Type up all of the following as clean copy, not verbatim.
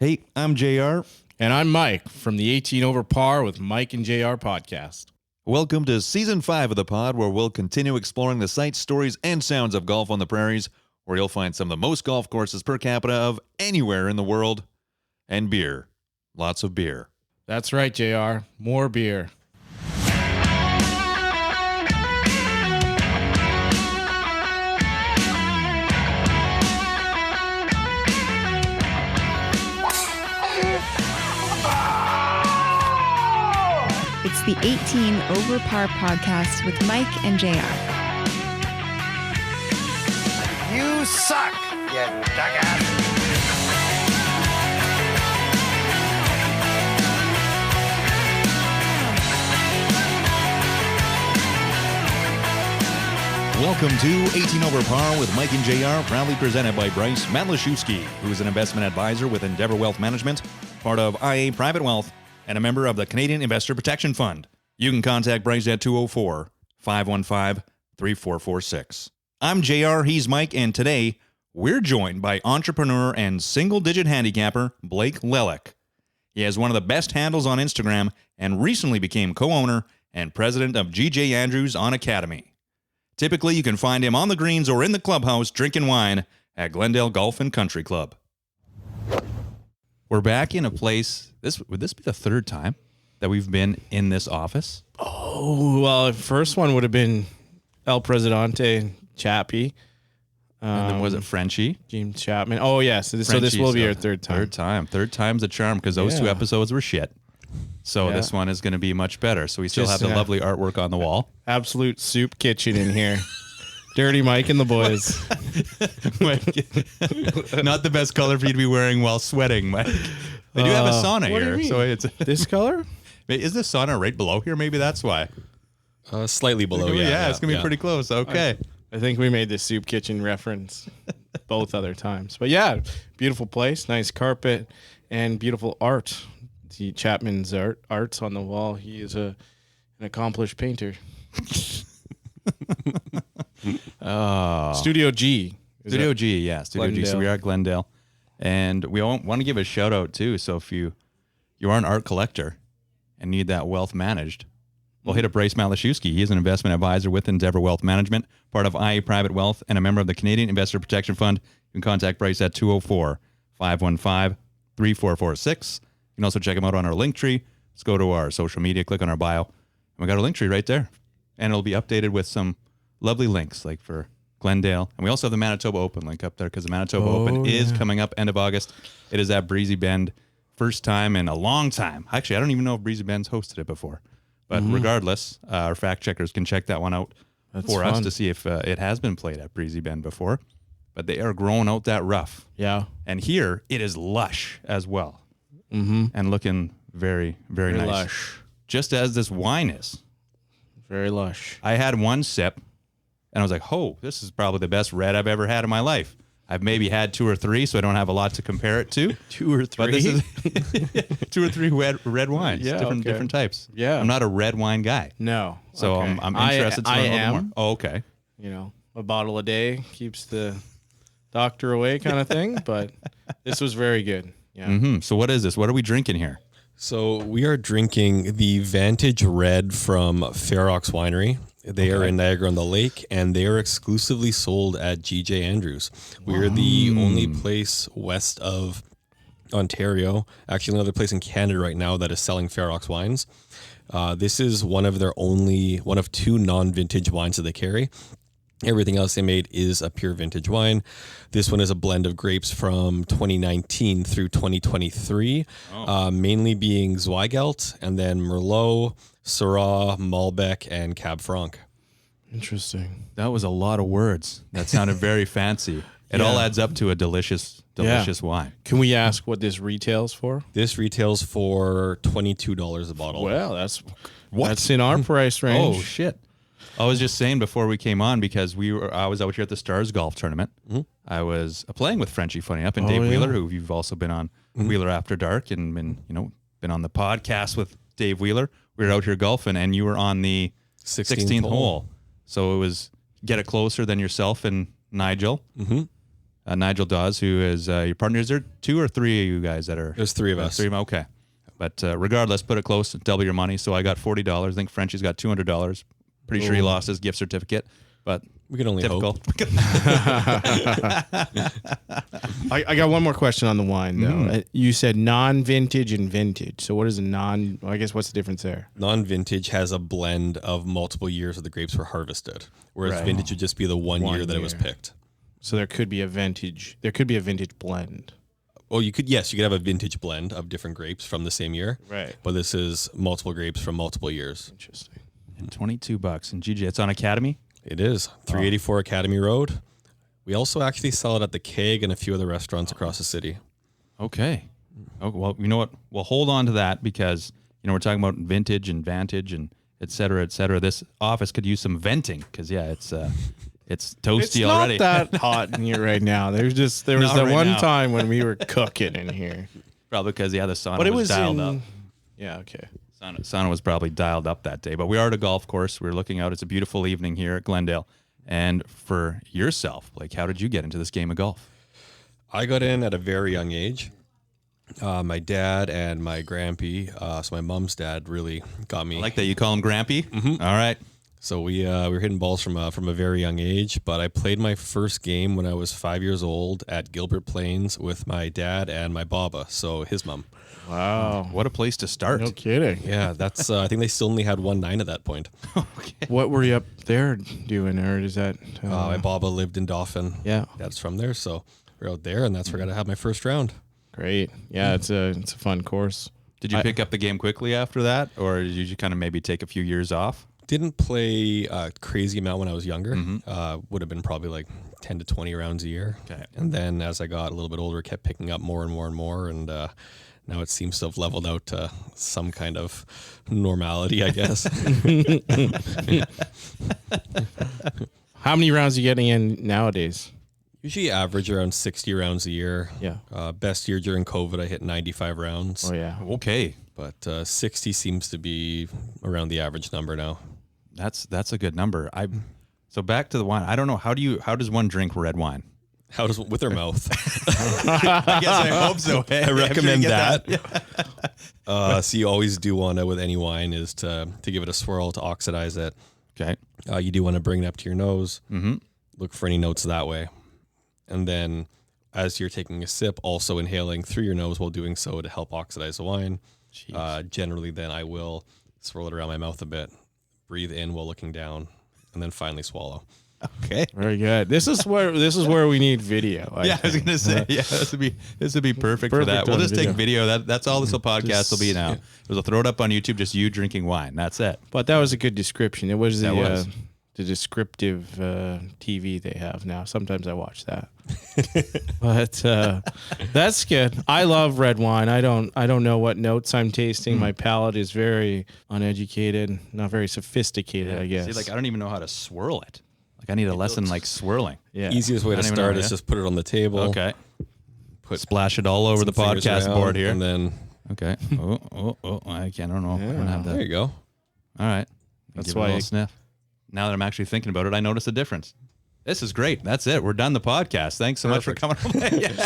Hey, I'm JR. And I'm Mike from the 18 Over Par with Mike and JR podcast. Welcome to Season 5 of the pod, where we'll continue exploring the sights, stories, and sounds of golf on the prairies, where you'll find some of the most golf courses per capita of anywhere in the world, and beer. Lots of beer. That's right, JR. More beer. It's the 18 Over Par podcast with Mike and JR. You suck, you jackass. Welcome to 18 Over Par with Mike and JR, proudly presented by Bryce Matlashewski, who is an investment advisor with Endeavor Wealth Management, part of IA Private Wealth, and a member of the Canadian Investor Protection Fund. You can contact Bryce at 204-515-3446. I'm JR, he's Mike, and today we're joined by entrepreneur and single-digit handicapper Blake Lelyk. He has one of the best handles on Instagram and recently became co-owner and president of G.J. Andrews on Academy. Typically, you can find him on the greens or in the clubhouse drinking wine at Glendale Golf and Country Club. We're back in a place. Would this be the third time that we've been in this office? Oh, well, the first one would have been El Presidente Chappie. And then was it Frenchie? James Chapman. Oh, yes. So this will be our third time. Third time's a charm because those two episodes were shit. So this one is going to be much better. So we still have the lovely artwork on the wall. Absolute soup kitchen in here. Dirty Mike and the boys. Not the best color for you to be wearing while sweating, Mike. They do have a sauna here. So it's this color? Is the sauna right below here? Maybe that's why. Slightly below, yeah. It's going to be pretty close. Okay. I think we made the soup kitchen reference both other times. But yeah, beautiful place, nice carpet, and beautiful art. See Chapman's art's on the wall. He is an accomplished painter. Studio G. Studio G, yeah. Studio Glendale. G. So we are at Glendale. And we want to give a shout out too. So if you are an art collector and need that wealth managed, well, hit up Bryce Matlashewski. He is an investment advisor with Endeavor Wealth Management, part of IA Private Wealth, and a member of the Canadian Investor Protection Fund. You can contact Bryce at 204-515-3446. You can also check him out on our link tree. Let's go to our social media, click on our bio. And we got our link tree right there. And it'll be updated with some lovely links like for Glendale. And we also have the Manitoba Open link up there because the Manitoba Open is coming up end of August. It is at Breezy Bend. First time in a long time. Actually, I don't even know if Breezy Bend's hosted it before. But regardless, our fact checkers can check that one out for us to see if it has been played at Breezy Bend before. But they are growing out that rough. Yeah. And here, it is lush as well. And looking very, very nice. Lush. Just as this wine is. Very lush. I had one sip, and I was like, oh, this is probably the best red I've ever had in my life. I've maybe had two or three, so I don't have a lot to compare it to. Two or three? But this is 2 or 3 red wines, Yeah, different types. Yeah. I'm not a red wine guy. No. So Okay. I'm interested to learn a little more. Oh, okay. You know, a bottle a day keeps the doctor away kind of thing, but this was very good. Yeah. So what is this? What are we drinking here? So we are drinking the Vantage Red from Fair Oaks Winery. They are in Niagara-on-the-Lake, and they are exclusively sold at G.J. Andrews. We are the only place west of Ontario, actually another place in Canada right now that is selling Fair Oaks wines. This is one of 2 non-vintage wines that they carry. Everything else they made is a pure vintage wine. This one is a blend of grapes from 2019 through 2023, mainly being Zweigelt, and then Merlot, Syrah, Malbec, and Cab Franc. Interesting. That was a lot of words. That sounded very fancy. It all adds up to a delicious wine. Can we ask what this retails for? This retails for $22 a bottle. Well, that's in our price range. Oh, shit. I was just saying before we came on, because I was out here at the Stars Golf Tournament. I was playing with Frenchie, funny enough, and Dave Wheeler, who you've also been on Wheeler After Dark and been on the podcast with Dave Wheeler. We were out here golfing, and you were on the 16th hole. So it was get it closer than yourself and Nigel. Nigel Dawes, who is your partner. Is there 2 or 3 of you guys that are? There's 3 of us. 3 of them, okay. But regardless, put it close, double your money. So I got $40. I think Frenchie's got $200. Pretty sure he lost his gift certificate, but We can only typical. hope. I got one more question on the wine, though. You said non-vintage and vintage. So what is a I guess what's the difference there? Non-vintage has a blend of multiple years of the grapes were harvested, whereas Right. vintage would just be the one year that it was year. picked. So there could be a vintage. There could be a vintage blend. Well, you could have a vintage blend of different grapes from the same year. Right. But this is multiple grapes from multiple years. Interesting. And $22. And GJ, it's on Academy? It is 384 Academy Road. We also actually sell it at the Keg and a few other restaurants across the city. Okay. Oh, well, you know what? We'll hold on to that because, we're talking about vintage and vantage and et cetera, et cetera. This office could use some venting because, it's toasty It's already. not that hot in here right now. There was Not that right one now. time when we were cooking in here. Probably because, the sauna But it was was dialed up. Yeah, okay. Sauna was probably dialed up that day. But we are at a golf course. We're looking out. It's a beautiful evening here at Glendale. And for yourself, Blake, how did you get into this game of golf? I got in at a very young age. My dad and my grampy, so my mom's dad, really got me. I like that you call him Grampy. All right. So we were hitting balls from a very young age, but I played my first game when I was 5 years old at Gilbert Plains with my dad and my baba, so his mom. Wow. What a place to start. No kidding. Yeah, that's. I think they still only had 1-9 at that point. What were you up there doing, or is that? My baba lived in Dauphin. Yeah. Dad's from there, so we're out there, and that's where I got to have my first round. Great. Yeah, it's a fun course. Did you pick up the game quickly after that, or did you kind of maybe take a few years off? Didn't play a crazy amount when I was younger. Would have been probably like 10 to 20 rounds a year. Okay. And then as I got a little bit older, kept picking up more and more and more, and now it seems to have leveled out to some kind of normality, I guess. How many rounds are you getting in nowadays? Usually average around 60 rounds a year. Yeah. Best year during COVID, I hit 95 rounds. Oh yeah. Okay. But 60 seems to be around the average number now. That's a good number. So back to the wine. I don't know. How does one drink red wine? How does with their mouth? I guess I hope so. I recommend that. So you always do want to, with any wine, is to give it a swirl to oxidize it. Okay. You do want to bring it up to your nose. Look for any notes that way. And then as you're taking a sip, also inhaling through your nose while doing so to help oxidize the wine. Generally, then I will swirl it around my mouth a bit, breathe in while looking down, and then finally swallow. Okay. Very good. This is where we need video. I was gonna say, this would be perfect for Perfect that. We'll on just take video. video. That's all this whole podcast will be now. We'll throw it up on YouTube, just you drinking wine. That's it. But that was a good description. It was That was. The descriptive TV they have now. Sometimes I watch that. But that's good. I love red wine. I don't know what notes I'm tasting. My palate is very uneducated, not very sophisticated, I guess. See, I don't even know how to swirl it. I need a lesson swirling. yeah. Easiest way I to don't even start know, is yeah. just put it on the table. Okay. Splash it all over the some fingers podcast around, board here. And then Okay. Oh! I don't know. I don't have that. there you go. All right. That's Give it a why little you- sniff. Now that I'm actually thinking about it, I notice a difference. This is great. That's it. We're done the podcast. Thanks so much for coming.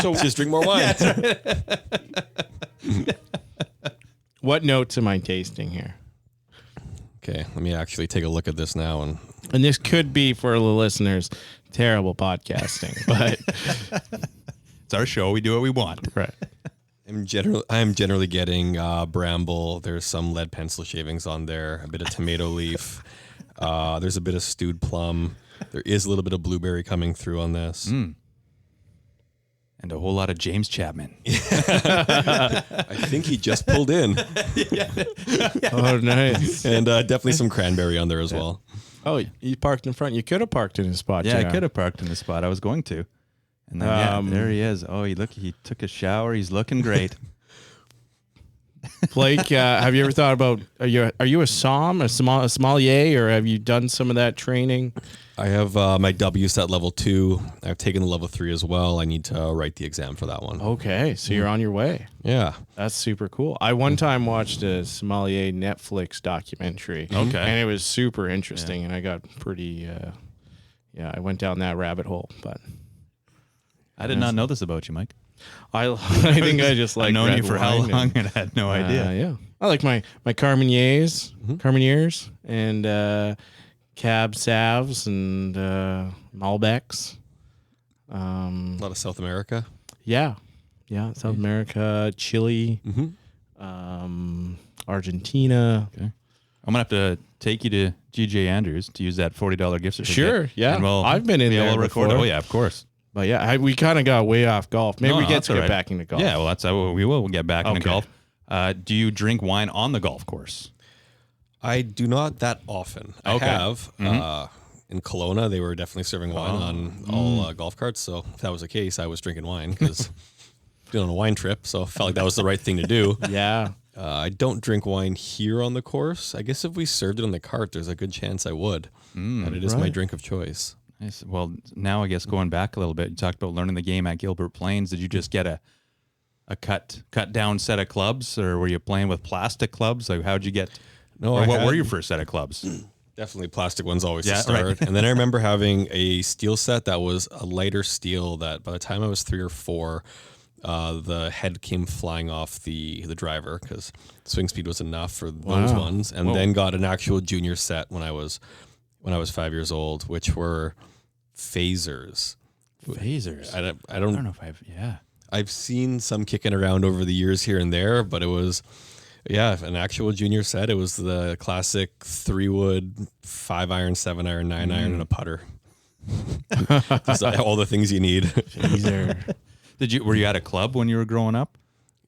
So just drink more wine. What notes am I tasting here? Okay, let me actually take a look at this now. And And this could be for the listeners terrible podcasting, but It's our show. We do what we want. right. I'm generally getting bramble. There's some lead pencil shavings on there. A bit of tomato leaf. There's a bit of stewed plum. There is a little bit of blueberry coming through on this. And a whole lot of James Chapman. I think he just pulled in, Oh, nice. and definitely some cranberry on there as well. Oh, you parked in front. You could have parked in his spot. Yeah, I could have parked in the spot I was going to. And then, there he is. Oh, he took a shower. He's looking great. Blake, have you ever thought about are you a sommelier, or have you done some of that training? I have my W's at level 2. I've taken the level 3 as well. I need to write the exam for that one. Okay, so you're on your way. Yeah. That's super cool. I one time watched a sommelier Netflix documentary. Okay. And it was super interesting, and I got pretty I went down that rabbit hole, but I did not know this about you, Mike. I think I just like I've known red you for how wine long and I had no idea. Yeah, I like my Carmeniers, and Cab Savs and Malbecs. A lot of South America. Yeah, South America, Chile, Argentina. Okay. I'm gonna have to take you to GJ Andrews to use that $40 gift certificate. Sure, yeah. And I've been in there we'll record. before. Oh yeah, of course. But yeah, we kind of got way off golf. Maybe No, we no, get that's to all get right. back into golf. Yeah, well, that's how we will. We'll get back into Okay. golf. Do you drink wine on the golf course? I do not that often. Okay. I have. In Kelowna, they were definitely serving wine on all golf carts. So if that was the case, I was drinking wine because been on a wine trip. So I felt like that was the right thing to do. Yeah. I don't drink wine here on the course. I guess if we served it on the cart, there's a good chance I would. And it is my Right. drink of choice. Nice. Well, now I guess going back a little bit, you talked about learning the game at Gilbert Plains. Did you just get a cut down set of clubs, or were you playing with plastic clubs? Like, how'd you get? No, or I what were had- your first set of clubs? Definitely plastic ones always Yeah, to start. right. And then I remember having a steel set that was a lighter steel that by the time I was 3 or 4, the head came flying off the driver because swing speed was enough for those Wow. ones. And then got an actual junior set when I was 5 years old, which were phasers. Phasers. I I don't don't know if I've. Yeah. I've seen some kicking around over the years here and there, but it was, an actual junior set. It was the classic 3-wood, 5-iron, 7-iron, 9-iron, and a putter. Just all the things you need. Were you at a club when you were growing up?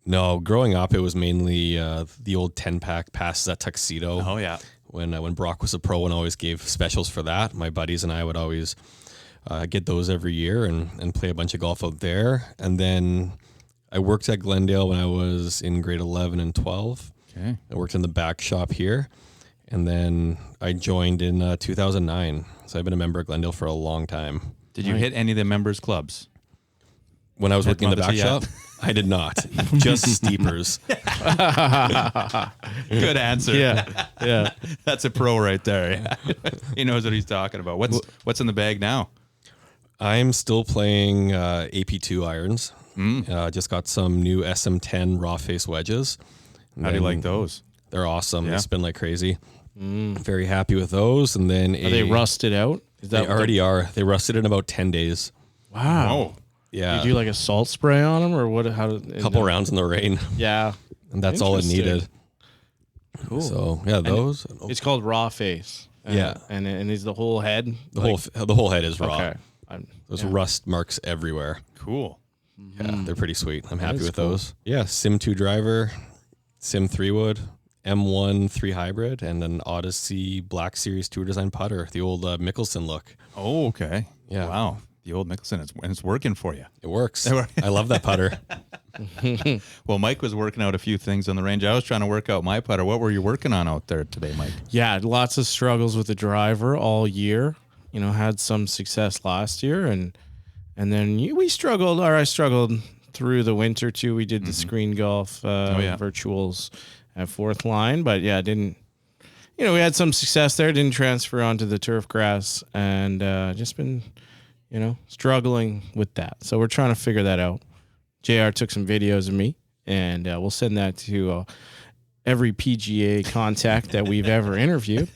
No, growing up, it was mainly the old 10-pack passes at Tuxedo. Oh yeah. When Brock was a pro and always gave specials for that, my buddies and I would always get those every year and play a bunch of golf out there. And then I worked at Glendale when I was in grade 11 and 12. Okay. I worked in the back shop here. And then I joined in 2009. So I've been a member of Glendale for a long time. Did you hit any of the members' clubs? When I was working in the back Yeah. shop, I did not. Just steepers. Good answer. Yeah. That's a pro right there. He knows what he's talking about. What's in the bag now? I'm still playing AP2 irons. Just got some new SM10 raw face wedges. How do you like those? They're awesome. Yeah. They spin like crazy. Very happy with those. And then Are they rusted out? Is They already are. They rusted in about 10 days. Wow. Oh, Yeah. Did you do like a salt spray on them, or what? How? a couple rounds in the rain, Yeah. and that's all it Interesting. needed. Cool. So yeah, those. It's called raw face. Yeah. And is the whole head the whole head is raw. Okay. There's rust marks everywhere. cool. Yeah, they're pretty sweet. I'm happy is with cool. those. Yeah, Sim 2 driver, Sim 3 wood, M1 3 hybrid, and an Odyssey Black Series Tour Design putter, the old Mickelson look. Oh, okay. Yeah. Wow. The old Mickelson, it's working for you. It works. I love that putter. Well, Mike was working out a few things on the range. I was trying to work out my putter. What were you working on out there today, Mike? Yeah, lots of struggles with the driver all year. You know, had some success last year, and then we struggled, or I struggled through the winter too. We did the screen golf virtuals at Fourth Line, but yeah, didn't. You know, we had some success there. Didn't transfer onto the turf grass, and just been, struggling with that. So we're trying to figure that out. JR took some videos of me, and we'll send that to every PGA contact that we've ever interviewed.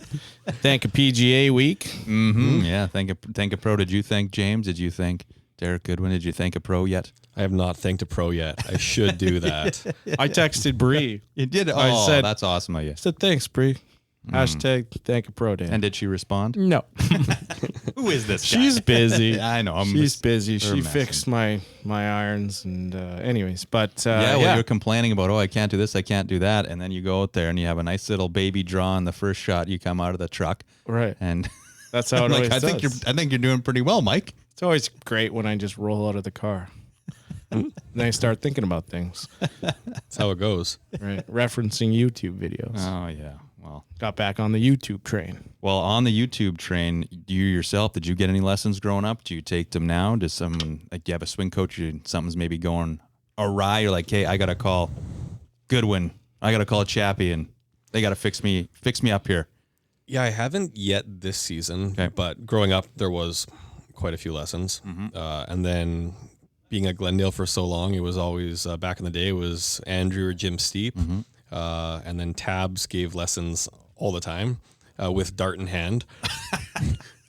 Thank a PGA week. Mm-hmm. Yeah. Thank a pro. Did you thank James? Did you thank Derek Goodwin? Did you thank a pro yet? I have not thanked a pro yet. I should do that. I texted Bree. You did. Oh, I said- that's awesome of you. I said, thanks, Bree. Hashtag thank a pro day. And did she respond? No. Who is this guy? She's busy. I know. She's busy. She messing. fixed my irons and anyways. But You're complaining about, I can't do this, I can't do that. And then you go out there and you have a nice little baby draw on the first shot. You come out of the truck. Right. And That's how it like, always does. I think you're doing pretty well, Mike. It's always great when I just roll out of the car. Then I start thinking about things. That's how it goes. Right. Referencing YouTube videos. Oh, yeah. Well, Got back on the YouTube train. on the YouTube train, you yourself, did you get any lessons growing up? Do you take them now? Does someone, like, you have a swing coach, something's maybe going awry? You're like, hey, I got to call Goodwin. I got to call Chappie, and they got to fix me up here. Yeah, I haven't yet this season, Okay. but growing up, there was quite a few lessons. And then being at Glendale for so long, it was always back in the day, it was Andrew or Jim Steep. And then Tabs gave lessons all the time with dart in hand.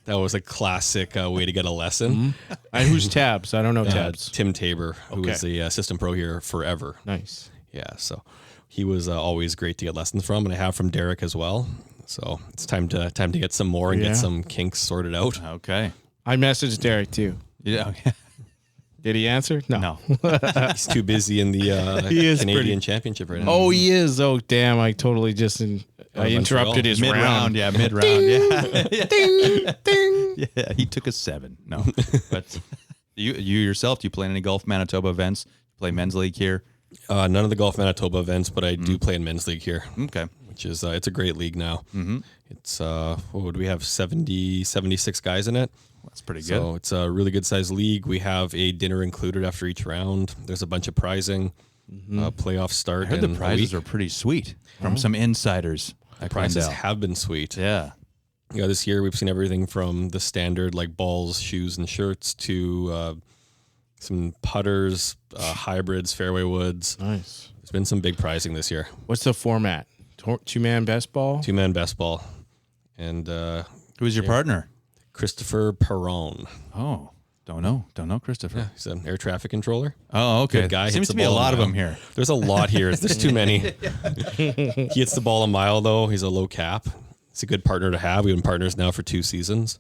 That was a classic way to get a lesson. And who's Tabs? I don't know Tabs. Tim Tabor, who was the assistant pro here forever. Nice. Yeah, so he was always great to get lessons from, and I have from Derek as well. So it's time to get some more and get some kinks sorted out. Okay. I messaged Derek too. Yeah. Did he answer? No. He's too busy in the Canadian Championship right now. Oh, he is. Oh, damn! I totally just I interrupted his Mid-round. round. Yeah, mid-round. Yeah. Ding, ding. Yeah, he took a 7. No. But you yourself, do you play in any Golf Manitoba events? Play men's league here? None of the Golf Manitoba events, but I do play in men's league here. Okay. Which is, it's a great league now. It's, what would we have, 76 guys in it? That's pretty good. So it's a really good sized league. We have a dinner included after each round. There's a bunch of prizing, playoff start. I heard the prizes are pretty sweet from some insiders. The prizes have been sweet. Yeah. Yeah, this year we've seen everything from the standard like balls, shoes, and shirts to some putters, hybrids, fairway woods. Nice. There's been some big prizing this year. What's the format? 2-man best ball? 2-man best ball. And Who's your partner? Christopher Perron. Oh, don't know Christopher. Yeah, he's an air traffic controller. Oh, okay. Good guy. Seems Hits to the be a ball lot of mile. them here. There's a lot here. There's too many. He hits the ball a mile, though. He's a low cap. He's a good partner to have. We've been partners now for 2 seasons.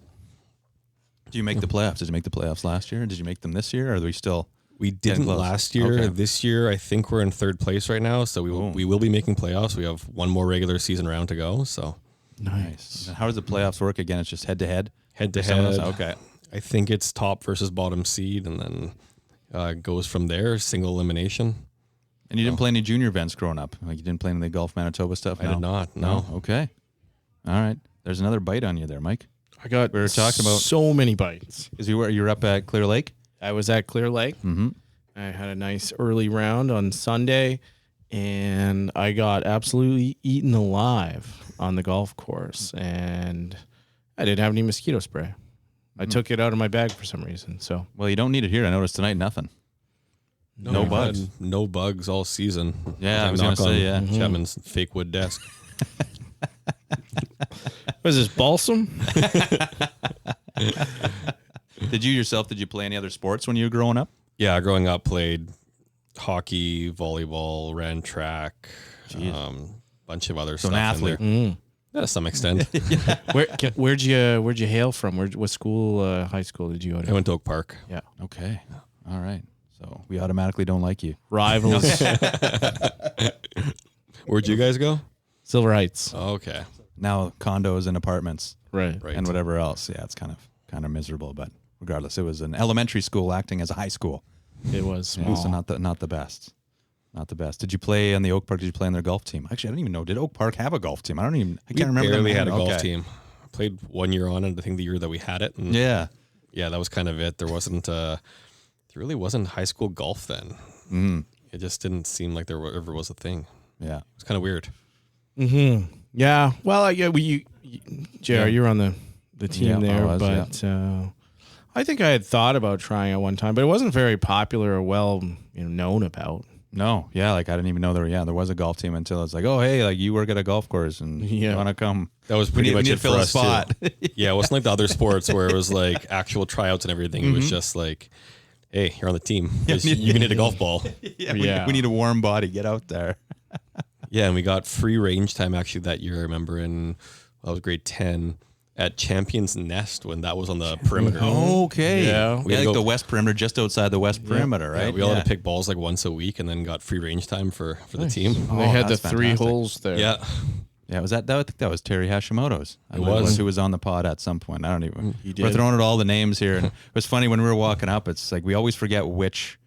Do you make the playoffs? Did you make the playoffs last year? Did you make them this year? Or are we still? We didn't close? last year. Okay. This year, I think we're in 3rd place right now. So we will be making playoffs. We have one more regular season round to go. So Nice. How does the playoffs work again? It's just head to head? head to Someone else? head. Okay. I think it's top versus bottom seed, and then goes from there. Single elimination. And you didn't play any junior events growing up? Like you didn't play any of the Golf Manitoba stuff? I did not. No. Okay. All right. There's another bite on you there, Mike. I got We were talking about- so many bites. Because you were up at Clear Lake? I was at Clear Lake. Mm-hmm. I had a nice early round on Sunday, and I got absolutely eaten alive on the golf course, and I didn't have any mosquito spray. I took it out of my bag for some reason. So Well, you don't need it here. I noticed tonight, nothing. No We've bugs. had no bugs all season. Yeah, I was Knock gonna say, on yeah. Chapman's fake wood desk. what is this, balsam? Did you play any other sports when you were growing up? Yeah, growing up, played hockey, volleyball, ran track, bunch of other So stuff. an athlete. Yeah, to some extent. Where'd you hail from? What school, high school did you go to? I went to Oak Park. Yeah. Okay. All right. So we automatically don't like you. Rivals. Where'd you guys go? Silver Heights. Oh, okay. Now condos and apartments Right. Right. and whatever else. Yeah, it's kind of miserable, but regardless, it was an elementary school acting as a high school. It was Yeah, small. so not the best. Not the best. Did you play on the Oak Park? Did you play on their golf team? Actually, I don't even know. Did Oak Park have a golf team? I can't remember. We barely them had a having- golf okay. team. I played 1 year on it, I think the year that we had it. And Yeah. yeah, that was kind of it. There really wasn't high school golf then. Mm. It just didn't seem like there ever was a thing. Yeah. It was kind of weird. Mm-hmm. Yeah. Well, JR, you're on the team Yeah, I there, was, but I think I had thought about trying at one time, but it wasn't very popular or well known about. No. Yeah. Like I didn't even know there was a golf team until it's like, oh, hey, like you work at a golf course and Yeah. you want to come. That was We pretty need, much we need it to fill for a us spot. too. Yeah, it wasn't like the other sports where it was like actual tryouts and everything. It was just like, hey, you're on the team. You can hit a golf ball. Yeah. We need a warm body. Get out there. Yeah, and we got free range time actually that year. I remember I was grade 10 at Champion's Nest when that was on the perimeter. Okay. Yeah. We had go- the west perimeter, just outside the west perimeter, Yeah, right? we all had to pick balls like once a week and then got free range time for the team. And they had the that's 3 fantastic. holes there. Yeah. Yeah, was that? I think that was Terry Hashimoto's. It was. Who was on the pod at some point. I don't even. He We're did. throwing out all the names here, and it was funny when we were walking up. It's like we always forget which.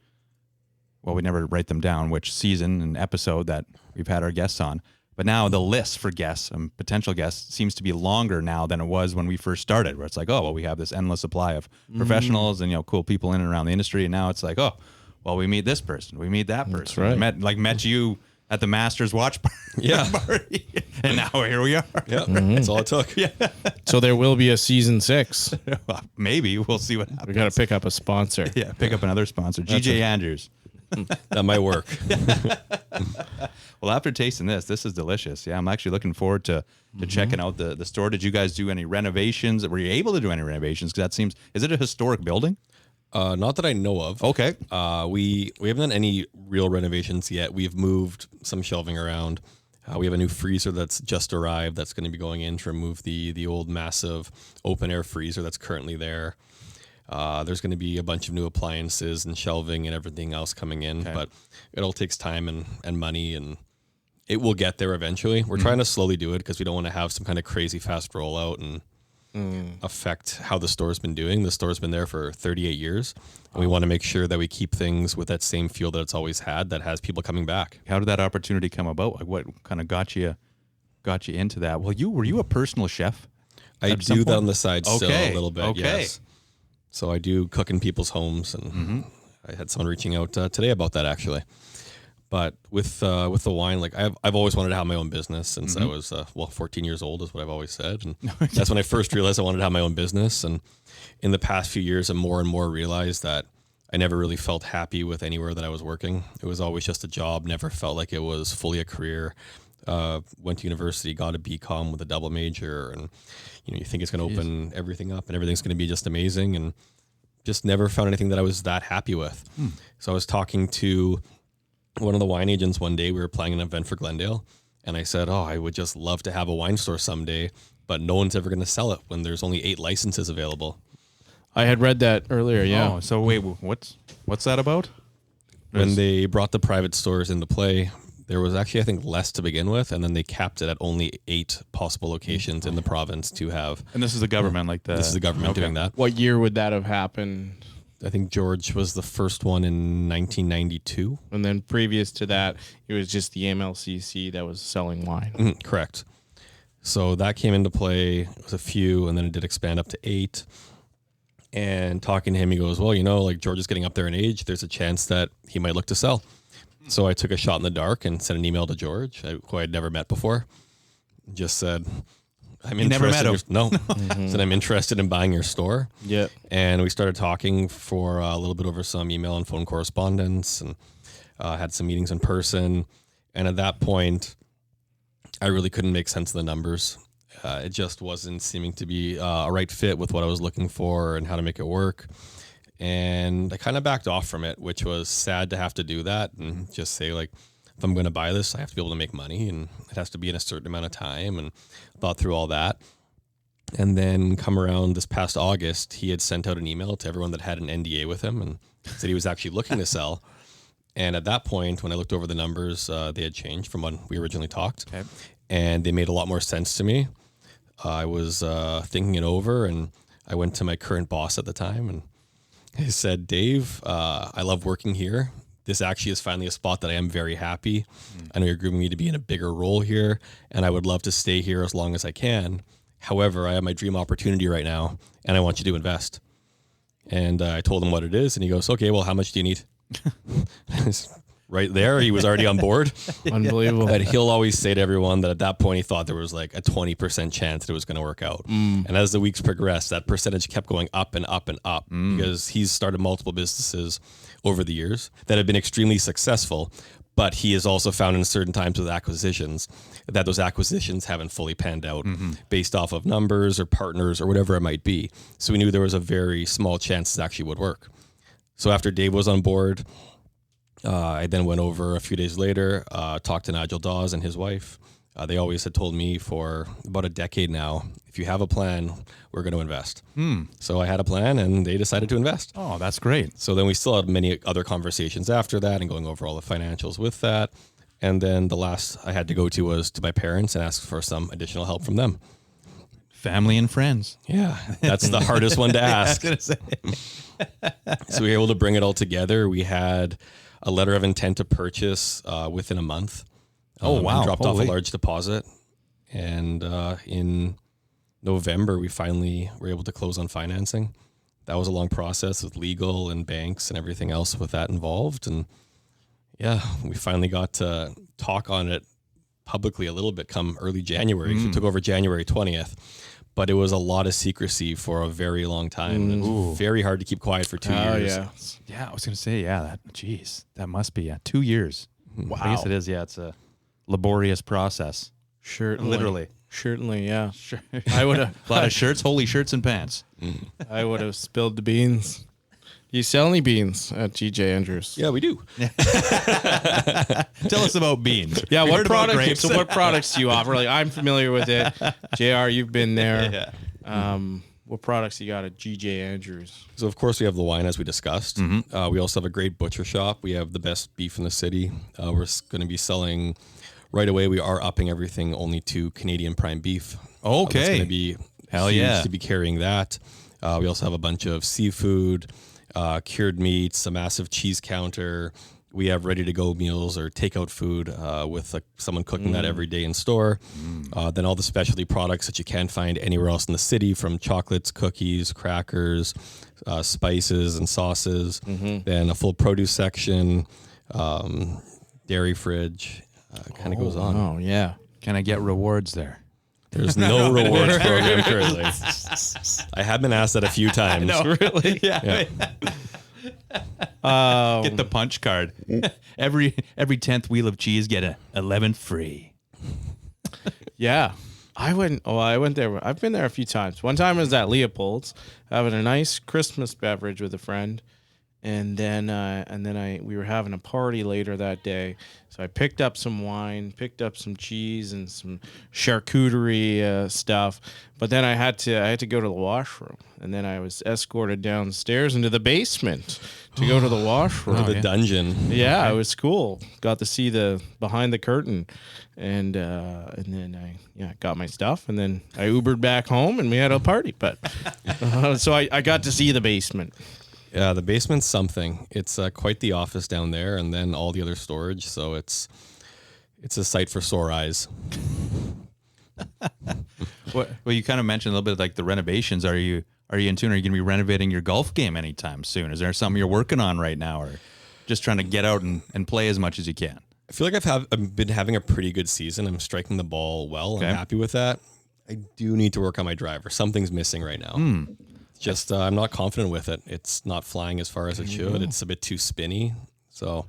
Well, we never write them down. Which season and episode that we've had our guests on. But now the list for guests and potential guests seems to be longer now than it was when we first started. Where it's like, oh, well, we have this endless supply of professionals and cool people in and around the industry, and now it's like, oh, well, we meet this person, we meet that person. right. Met you at the Masters watch Yeah. party. And now here we are. Yeah, that's all it took. Yeah, So there will be a season 6. Maybe we'll see what happens. We got to pick up a sponsor. Yeah, pick up another sponsor. GJ Andrews. that might work. Well, after tasting this is delicious. Yeah, I'm actually looking forward to checking out the store. Did you guys do any renovations? Were you able to do any renovations? Because that seems, is it a historic building? Not that I know of. Okay. We haven't done any real renovations yet. We've moved some shelving around. We have a new freezer that's just arrived that's going to be going in to remove the old massive open air freezer that's currently there. There's going to be a bunch of new appliances and shelving and everything else coming in, but it all takes time and money, and it will get there eventually. We're trying to slowly do it because we don't want to have some kind of crazy fast rollout and affect how the store's been doing. The store's been there for 38 years, and we want to make sure that we keep things with that same feel that it's always had, that has people coming back. How did that opportunity come about? Like, what kind of got you into that? Well, were you a personal chef? I at some do that point? on the side still a little bit. Okay. Yes. So I do cook in people's homes, and I had someone reaching out today about that actually. But with the wine, like I've always wanted to have my own business since I was 14 years old is what I've always said, and that's when I first realized I wanted to have my own business. And in the past few years, I more and more realized that I never really felt happy with anywhere that I was working. It was always just a job. Never felt like it was fully a career. Went to university, got a BCom with a double major, and you think it's going to open everything up and everything's going to be just amazing, and just never found anything that I was that happy with. So I was talking to one of the wine agents one day. We were planning an event for Glendale, and I said, I would just love to have a wine store someday, but no one's ever going to sell it when there's only 8 licenses available. I had read that earlier, yeah. Oh, so wait, what's that about? When they brought the private stores into play, there was actually, I think, less to begin with, and then they capped it at only 8 possible locations in the province to have. And this is the government, This is the government doing that. What year would that have happened? I think George was the first one in 1992. And then previous to that, it was just the MLCC that was selling wine. Correct. So that came into play. It was a few, and then it did expand up to 8. And talking to him, he goes, well, like George is getting up there in age. There's a chance that he might look to sell. So I took a shot in the dark and sent an email to George, who I'd never met before. Just said, I'm interested. Never met him. No. Said, I'm interested in buying your store. Yeah. And we started talking for a little bit over some email and phone correspondence, and had some meetings in person. And at that point, I really couldn't make sense of the numbers. It just wasn't seeming to be a right fit with what I was looking for and how to make it work. And I kind of backed off from it, which was sad to have to do that and just say, like, if I'm going to buy this, I have to be able to make money, and it has to be in a certain amount of time, and thought through all that. And then come around this past August, he had sent out an email to everyone that had an NDA with him and said he was actually looking to sell. And at that point, when I looked over the numbers, they had changed from when we originally talked. Okay. And they made a lot more sense to me. I was thinking it over, and I went to my current boss at the time, and I said, Dave, I love working here. This actually is finally a spot that I am very happy. I know you're grooming me to be in a bigger role here, and I would love to stay here as long as I can. However, I have my dream opportunity right now, and I want you to invest. And I told him what it is, and he goes, okay, well, how much do you need? Right there, he was already on board. Unbelievable. But he'll always say to everyone that at that point he thought there was like a 20% chance that it was going to work out. And as the weeks progressed, that percentage kept going up and up and up because he's started multiple businesses over the years that have been extremely successful. But he has also found in certain times with acquisitions that those acquisitions haven't fully panned out based off of numbers or partners or whatever it might be. So we knew there was a very small chance it actually would work. So after Dave was on board, I then went over a few days later, talked to Nigel Dawes and his wife. They always had told me for about a decade now, if you have a plan, we're going to invest. So I had a plan, and they decided to invest. Oh, that's great. So then we still had many other conversations after that and going over all the financials with that. And then the last I had to go to was to my parents and ask for some additional help from them. Family and friends. Yeah, that's the hardest one to ask. I was gonna say. So we were able to bring it all together. We had a letter of intent to purchase within a month. Oh, wow. Dropped off Holy. a large deposit. And in November, we finally were able to close on financing. That was a long process with legal and banks and everything else with that involved. And Yeah, we finally got to talk on it publicly a little bit come early January. We took over January 20th, but it was a lot of secrecy for a very long time. And very hard to keep quiet for 2 years. Yeah. Yeah, I was gonna say, that must be 2 years. Wow. I guess it is. Yeah, it's a laborious process. Certainly. Literally. Certainly, yeah. Sure. I would have. A lot of shirts, holy shirts and pants. I would have spilled the beans. You sell any beans at GJ Andrews? Yeah, we do. Tell us about beans. Yeah, We what heard about products? grapes. So what products do you offer? Like, I'm familiar with it. JR, you've been there. Yeah. What products you got at GJ Andrews? So, of course, we have the wine, as we discussed. We also have a great butcher shop. We have the best beef in the city. We're going to be selling right away. We are upping everything only to Canadian prime beef. Okay. It's going to be Hell huge yeah. to be carrying that. We also have a bunch of seafood, cured meats, a massive cheese counter. We have ready-to-go meals or takeout food with someone cooking that every day in store. Then all the specialty products that you can't find anywhere else in the city, from chocolates, cookies, crackers, spices, and sauces. Then a full produce section, dairy fridge. Kind of goes on. Oh, yeah. Can I get rewards there? There's no rewards program currently. I have been asked that a few times. Really? Yeah. Get the punch card. every 10th wheel of cheese, get a 11th free. Yeah. I went there. I've been there a few times. One time I was at Leopold's having a nice Christmas beverage with a friend. And then we were having a party later that day. So I picked up some wine, picked up some cheese and some charcuterie stuff. But then I had to go to the washroom. And then I was escorted downstairs into the basement to go to the washroom. The dungeon. Yeah, it was cool. Got to see the behind the curtain, and then I got my stuff, and then I Ubered back home, and we had a party. But so I got to see the basement. Yeah, the basement's something. It's quite the office down there, and then all the other storage. So it's a sight for sore eyes. Well, you kind of mentioned a little bit like the renovations. Are you in tune? Are you going to be renovating your golf game anytime soon? Is there something you're working on right now, or just trying to get out and play as much as you can? I feel like I've been having a pretty good season. I'm striking the ball well. Okay. I'm happy with that. I do need to work on my driver. Something's missing right now. Just I'm not confident with it. It's not flying as far as it should. It's a bit too spinny. So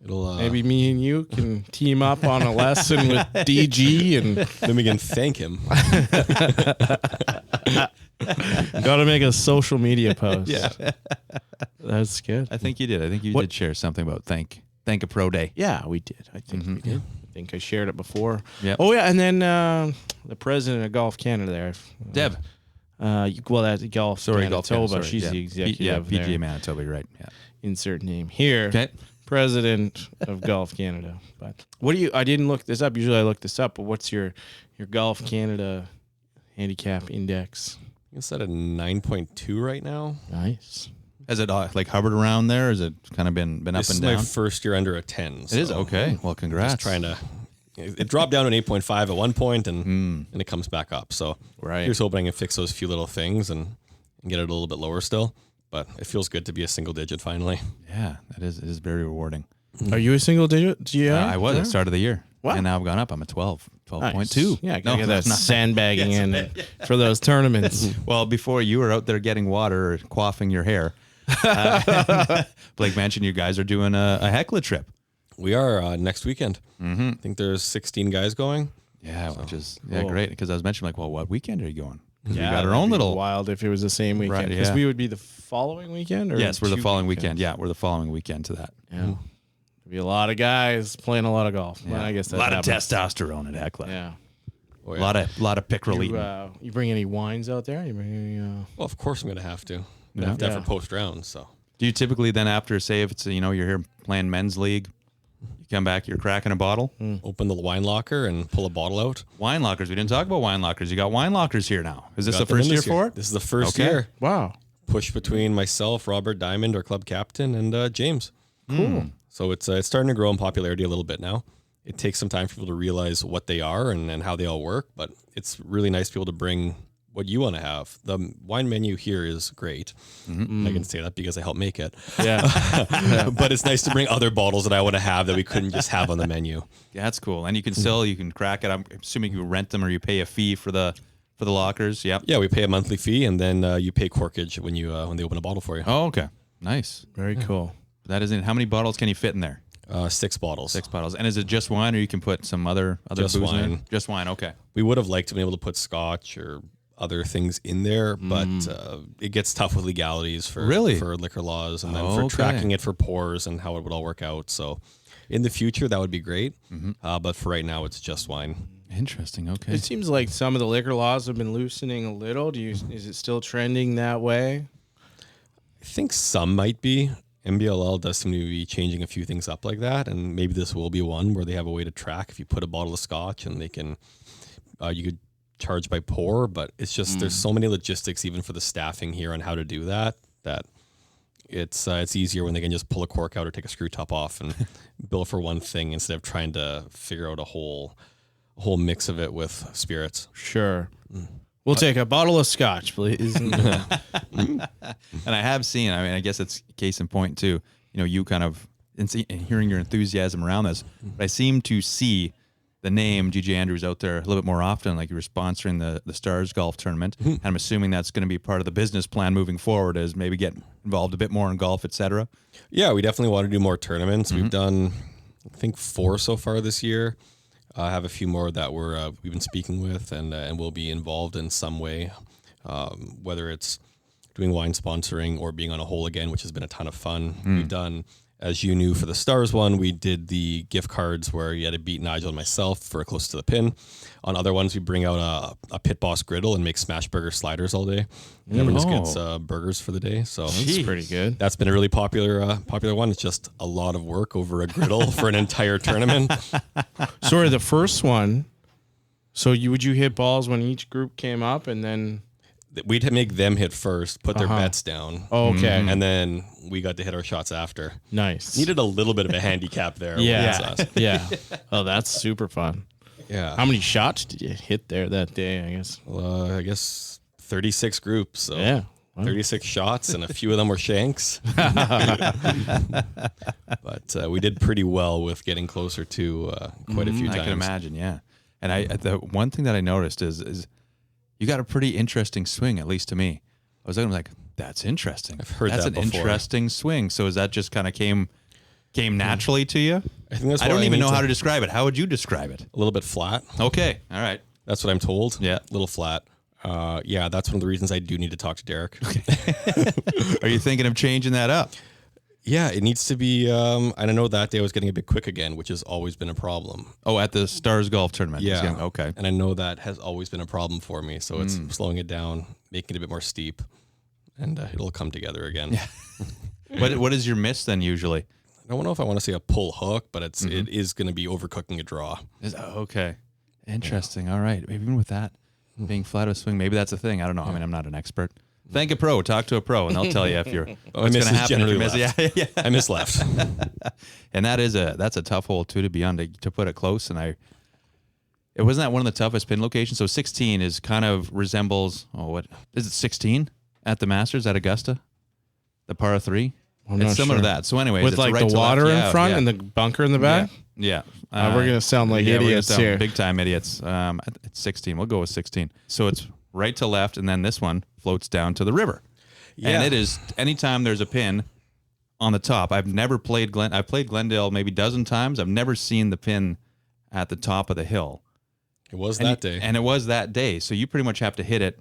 it'll Maybe me and you can team up on a lesson with DG, and then we can thank him. got to make a social media post. Yeah. That's good. I think you did. I think you did share something about thank a pro day. Yeah, we did. I think we did. I think I shared it before. Yep. Oh yeah, and then the president of Golf Canada there, Deb. That's Golf. Sorry, Manitoba. Golf Canada, sorry. She's Yeah. the executive. Yeah, there. PGA Manitoba, you're right. Yeah. Insert name here. Okay. President of Golf Canada. But what do you? I didn't look this up. Usually I look this up. But what's your Golf Canada handicap index? It's at a 9.2 right now. Nice. Has it like hovered around there? Has it kind of been This up is and down? my first year under a 10. It is okay. Well, congrats. Just trying to. It dropped down to an 8.5 at one point, and it comes back up. So Right. here's hoping I can fix those few little things and get it a little bit lower still. But it feels good to be a single digit finally. Yeah, it is very rewarding. Are you a single digit? Yeah, I was at the start of the year. Wow. And now I've gone up. I'm at 12, 12.2. Nice. Yeah, gotta get that no. sandbagging in for those tournaments. Well, before you were out there getting water or quaffing your hair, Blake mentioned you guys are doing a Hecla trip. We are next weekend. I think there's 16 guys going. Yeah, which is Cool. great because I was mentioning like, well, what weekend are you going? 'Cause we Yeah, got our that'd own be little. wild if it was the same weekend. Right, Because yeah. we would be the following weekend. Or Yes, we're the 2 following weekends? weekend. Yeah, we're the following weekend to that. Yeah. There'd be a lot of guys playing a lot of golf. Yeah. Well, I guess a that lot happens. of testosterone at Hecla. Yeah. Oh, A yeah. lot of pickerel eating. You bring any wines out there? You bring any? Well, of course I'm going to have to. I'm Yeah. going to have Yeah. for post round. So Do you typically then after, say if it's you're here playing men's league, you come back, you're cracking a bottle? open the wine locker and pull a bottle out. Wine lockers. We didn't talk about wine lockers. You got wine lockers here now. Is this Got the them in first year this for it? This is the first Okay. year. Wow. Push between myself, Robert Diamond, our club captain, and James. Cool. So it's starting to grow in popularity a little bit now. It takes some time for people to realize what they are and how they all work, but it's really nice to be able to bring what you want to have. The wine menu here is great. I can say that because I helped make it. Yeah. But it's nice to bring other bottles that I want to have that we couldn't just have on the menu. Yeah, that's cool. And you can still, you can crack it. I'm assuming you rent them or you pay a fee for the lockers. Yep. Yeah, we pay a monthly fee, and then you pay corkage when they open a bottle for you. Oh, okay. Nice. Very cool. That isn't, how many bottles can you fit in there? 6 bottles. 6 bottles. And is it just wine or you can put some other Just booze in there? wine. Just wine. Okay. We would have liked to be able to put scotch or other things in there, but it gets tough with legalities for liquor laws, and then for tracking it for pours and how it would all work out. So in the future, that would be great. But for right now, it's just wine. Interesting. Okay. It seems like some of the liquor laws have been loosening a little. Is it still trending that way? I think some might be. MBLL does seem to be changing a few things up like that, and maybe this will be one where they have a way to track if you put a bottle of scotch, and they can you could charge by pour, but it's just there's so many logistics even for the staffing here on how to do that it's easier when they can just pull a cork out or take a screw top off and bill for one thing instead of trying to figure out a whole mix of it with spirits. Sure. We'll take a bottle of scotch, please. And I have seen, I mean, I guess it's case in point too, you kind of, and hearing your enthusiasm around this, but I seem to see the name GJ Andrews out there a little bit more often, like you were sponsoring the Stars Golf Tournament. And I'm assuming that's going to be part of the business plan moving forward, is maybe get involved a bit more in golf, etc. Yeah, we definitely want to do more tournaments. We've done, I think, 4 so far this year. I have a few more that we've been speaking with and will be involved in some way, whether it's doing wine sponsoring or being on a hole again, which has been a ton of fun. We've done, as you knew, for the Stars one, we did the gift cards where you had to beat Nigel and myself for close to the pin. On other ones, we bring out a Pit Boss griddle and make smash burger sliders all day. And everyone just gets burgers for the day. So That's pretty good. that's been a really popular one. It's just a lot of work over a griddle for an entire tournament. Sorry, the first one. So would you hit balls when each group came up, and then? We'd make them hit first, put their bets down. Oh, okay. And then we got to hit our shots after. Nice. Needed a little bit of a handicap there. Yeah. Yeah. Oh, that's super fun. Yeah. How many shots did you hit there that day, I guess? I guess 36 groups. So Yeah. Wow. 36 shots, and a few of them were shanks. But we did pretty well with getting closer to quite a few times. I can imagine, yeah. And the one thing that I noticed is you got a pretty interesting swing, at least to me. I was like, that's interesting. I've heard that's that before. That's an interesting swing. So is that just kind of came naturally to you? I think that's I don't even know how to describe it. How would you describe it? A little bit flat. Okay. All right. That's what I'm told. Yeah. A little flat. Yeah, that's one of the reasons I do need to talk to Derek. Are you thinking of changing that up? Yeah, it needs to be. I don't know, that day I was getting a bit quick again, which has always been a problem. Oh, at the Stars Golf Tournament. Yeah. Okay. And I know that has always been a problem for me. So it's slowing it down, making it a bit more steep, and it'll come together again. Yeah. What is your miss then usually? I don't know if I want to say a pull hook, but it is going to be overcooking a draw. Okay. Interesting. All right. Even with that being flat of a swing, maybe that's a thing. I don't know. I mean, I'm not an expert. Thank a pro. Talk to a pro, and they'll tell you if you're what's going to happen if you miss. Yeah. I miss left. And that's a tough hole too to be on to put it close. And it wasn't that one of the toughest pin locations. So 16 is kind of resembles. Oh, what is it? 16 at the Masters at Augusta, the par 3. It's similar to that. So, anyways, with it's like right the water in front and the bunker in the back. Yeah. We're gonna sound like idiots here. Big time idiots. It's 16. We'll go with 16. So it's right to left, and then this one floats down to the river. Yeah. And it is anytime there's a pin on the top. I've never played I've played Glendale maybe a dozen times. I've never seen the pin at the top of the hill. It was that day. And it was that day. So you pretty much have to hit it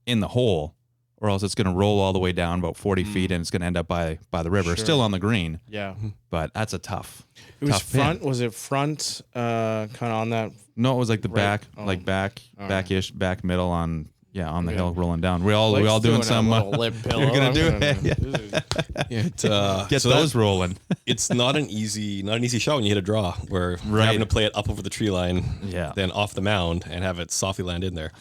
in the hole, or else it's going to roll all the way down about 40 feet, and it's going to end up by the river, still on the green. Yeah. But that's a tough. It was tough front. pin. Was it front? Kind of on that. No, it was like the Right. back, backish, back middle on the hill rolling down. We Blake's all doing some. a little lip pillow. You're gonna do it. Get those rolling. It's not an easy shot when you hit a draw, where you're having to play it up over the tree line, then off the mound, and have it softly land in there.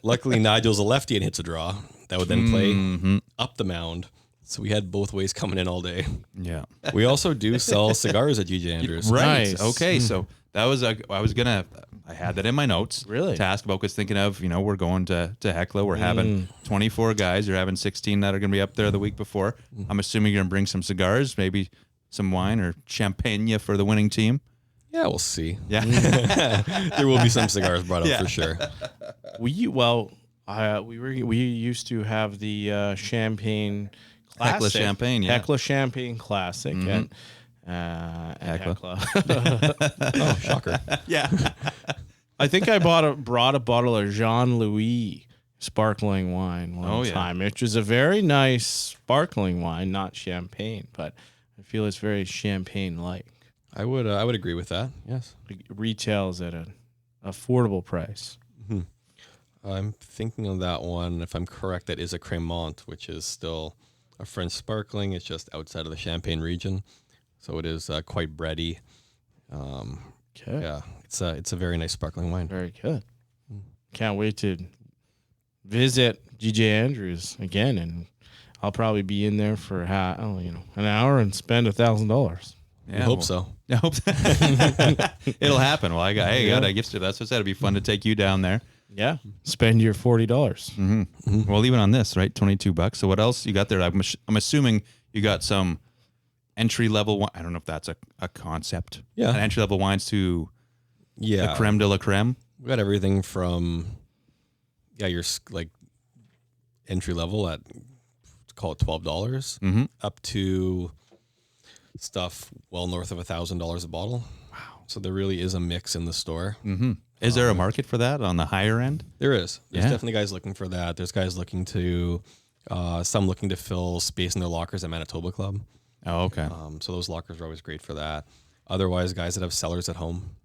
Luckily, Nigel's a lefty and hits a draw. That would then play up the mound. So we had both ways coming in all day. Yeah. We also do sell cigars at GJ Andrews. Right. Nice. Okay. So That was I had that in my notes. Really? To ask about, because thinking of, we're going to Hecla. We're having 24 guys. You're having 16 that are going to be up there the week before. I'm assuming you're going to bring some cigars, maybe some wine or champagne for the winning team. Yeah, we'll see. Yeah. There will be some cigars brought up for sure. We used to have the Champagne Classic. Hecla Champagne, yeah. Hecla Champagne Classic at Hecla. Oh, shocker. Yeah. I think I brought a bottle of Jean-Louis sparkling wine one time, which is a very nice sparkling wine, not champagne, but I feel it's very champagne-like. I would agree with that. Yes. It retails at an affordable price. I'm thinking of that one. If I'm correct, that is a Cremant, which is still a French sparkling. It's just outside of the Champagne region, so it is quite bready. Okay. Yeah, it's a very nice sparkling wine. Very good. Can't wait to visit GJ Andrews again, and I'll probably be in there for an hour and spend $1,000. I hope so. I hope so. It'll happen. Well, I got a gift to that's what I said. It'd be fun to take you down there. Yeah, spend your $40. Well, even on this, right, $22. So what else you got there? I'm assuming you got some entry level wine. I don't know if that's a concept. Yeah, an entry level wines to the creme de la creme. We got everything from your like entry level at call it $12 up to stuff well north of $1,000 a bottle. Wow! So there really is a mix in the store. Is there a market for that on the higher end? There is. There's definitely guys looking for that. There's guys looking to, some looking to fill space in their lockers at Manitoba Club. Oh, okay. So those lockers are always great for that. Otherwise, guys that have cellars at home,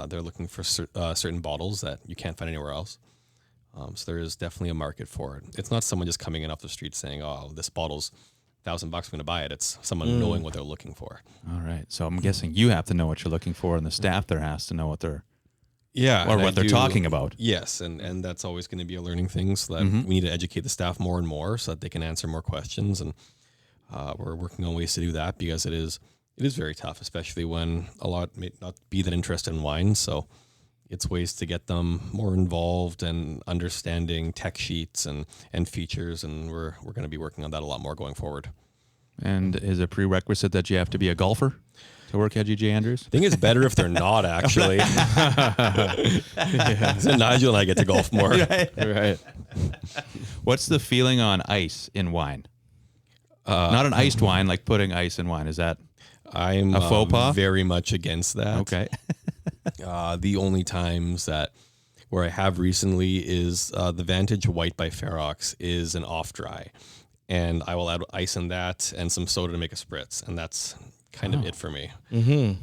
they're looking for certain bottles that you can't find anywhere else. So there is definitely a market for it. It's not someone just coming in off the street saying, "Oh, this bottle's $1,000, I'm going to buy it." It's someone knowing what they're looking for. All right. So I'm guessing you have to know what you're looking for, and the staff there has to know what they're or what they're talking about. Yes, and that's always going to be a learning thing. So that we need to educate the staff more and more so that they can answer more questions. And we're working on ways to do that because it is very tough, especially when a lot may not be that interested in wine. So it's ways to get them more involved and understanding tech sheets and features. And we're going to be working on that a lot more going forward. And is a prerequisite that you have to be a golfer to work at GJ Andrews? I think it's better if they're not, actually. So Nigel and I get to golf more. Right. What's the feeling on ice in wine? Not an iced wine, like putting ice in wine. Is that I'm a faux pas? Very much against that. Okay. The only times where I have recently is the Vantage White by Ferox is an off dry. And I will add ice in that and some soda to make a spritz. And that's kind of it for me. Okay.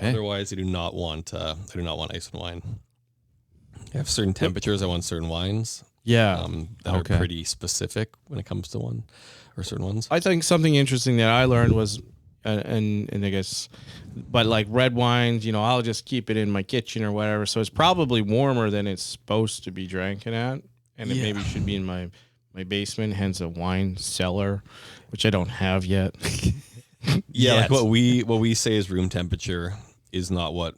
Otherwise, I do not want ice and wine. I have certain temperatures. I want certain wines. Yeah. That are pretty specific when it comes to one or certain ones. I think something interesting that I learned was, and I guess, but like red wines, I'll just keep it in my kitchen or whatever. So it's probably warmer than it's supposed to be drinking at. And it maybe should be in my basement, hence a wine cellar, which I don't have yet. Like what we say is room temperature is not what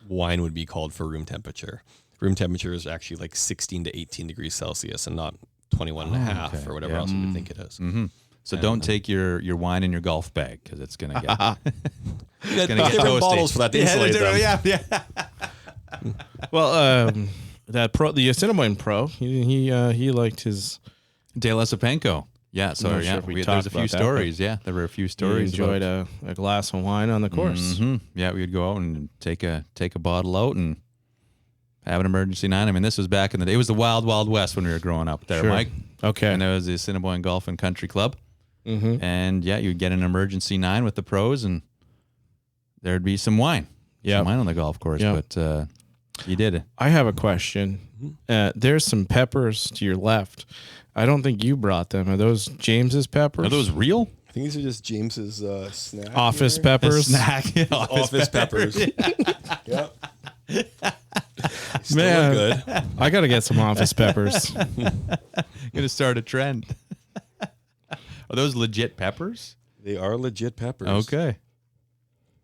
wine would be called for room temperature. Room temperature is actually like 16 to 18 degrees Celsius and not 21 and a half or whatever else you would think it is. So don't take your wine in your golf bag because it's going to get it's going to get different toasty. bottles for that to insulate them. Yeah. Well, the Assiniboine Pro, he liked his De La Sapenko. Yeah, so I'm not sure if we there's talked a few about that, stories. Yeah, there were a few stories. He enjoyed a glass of wine on the course. Yeah, we would go out and take a bottle out and have an emergency 9. I mean, this was back in the day. It was the wild, wild west when we were growing up there, Sure. Mike. Okay. And it was the Assiniboine Golf and Country Club. And yeah, you'd get an emergency 9 with the pros, and there'd be some wine. Yeah, some wine on the golf course. But you did it. I have a question. There's some peppers to your left. I don't think you brought them. Are those James's peppers? Are those real? I think these are just James's snack. Office here. peppers? Snack. Office peppers. Yep. Man, good. I got to get some office peppers. Gonna start a trend. Are those legit peppers? They are legit peppers. Okay.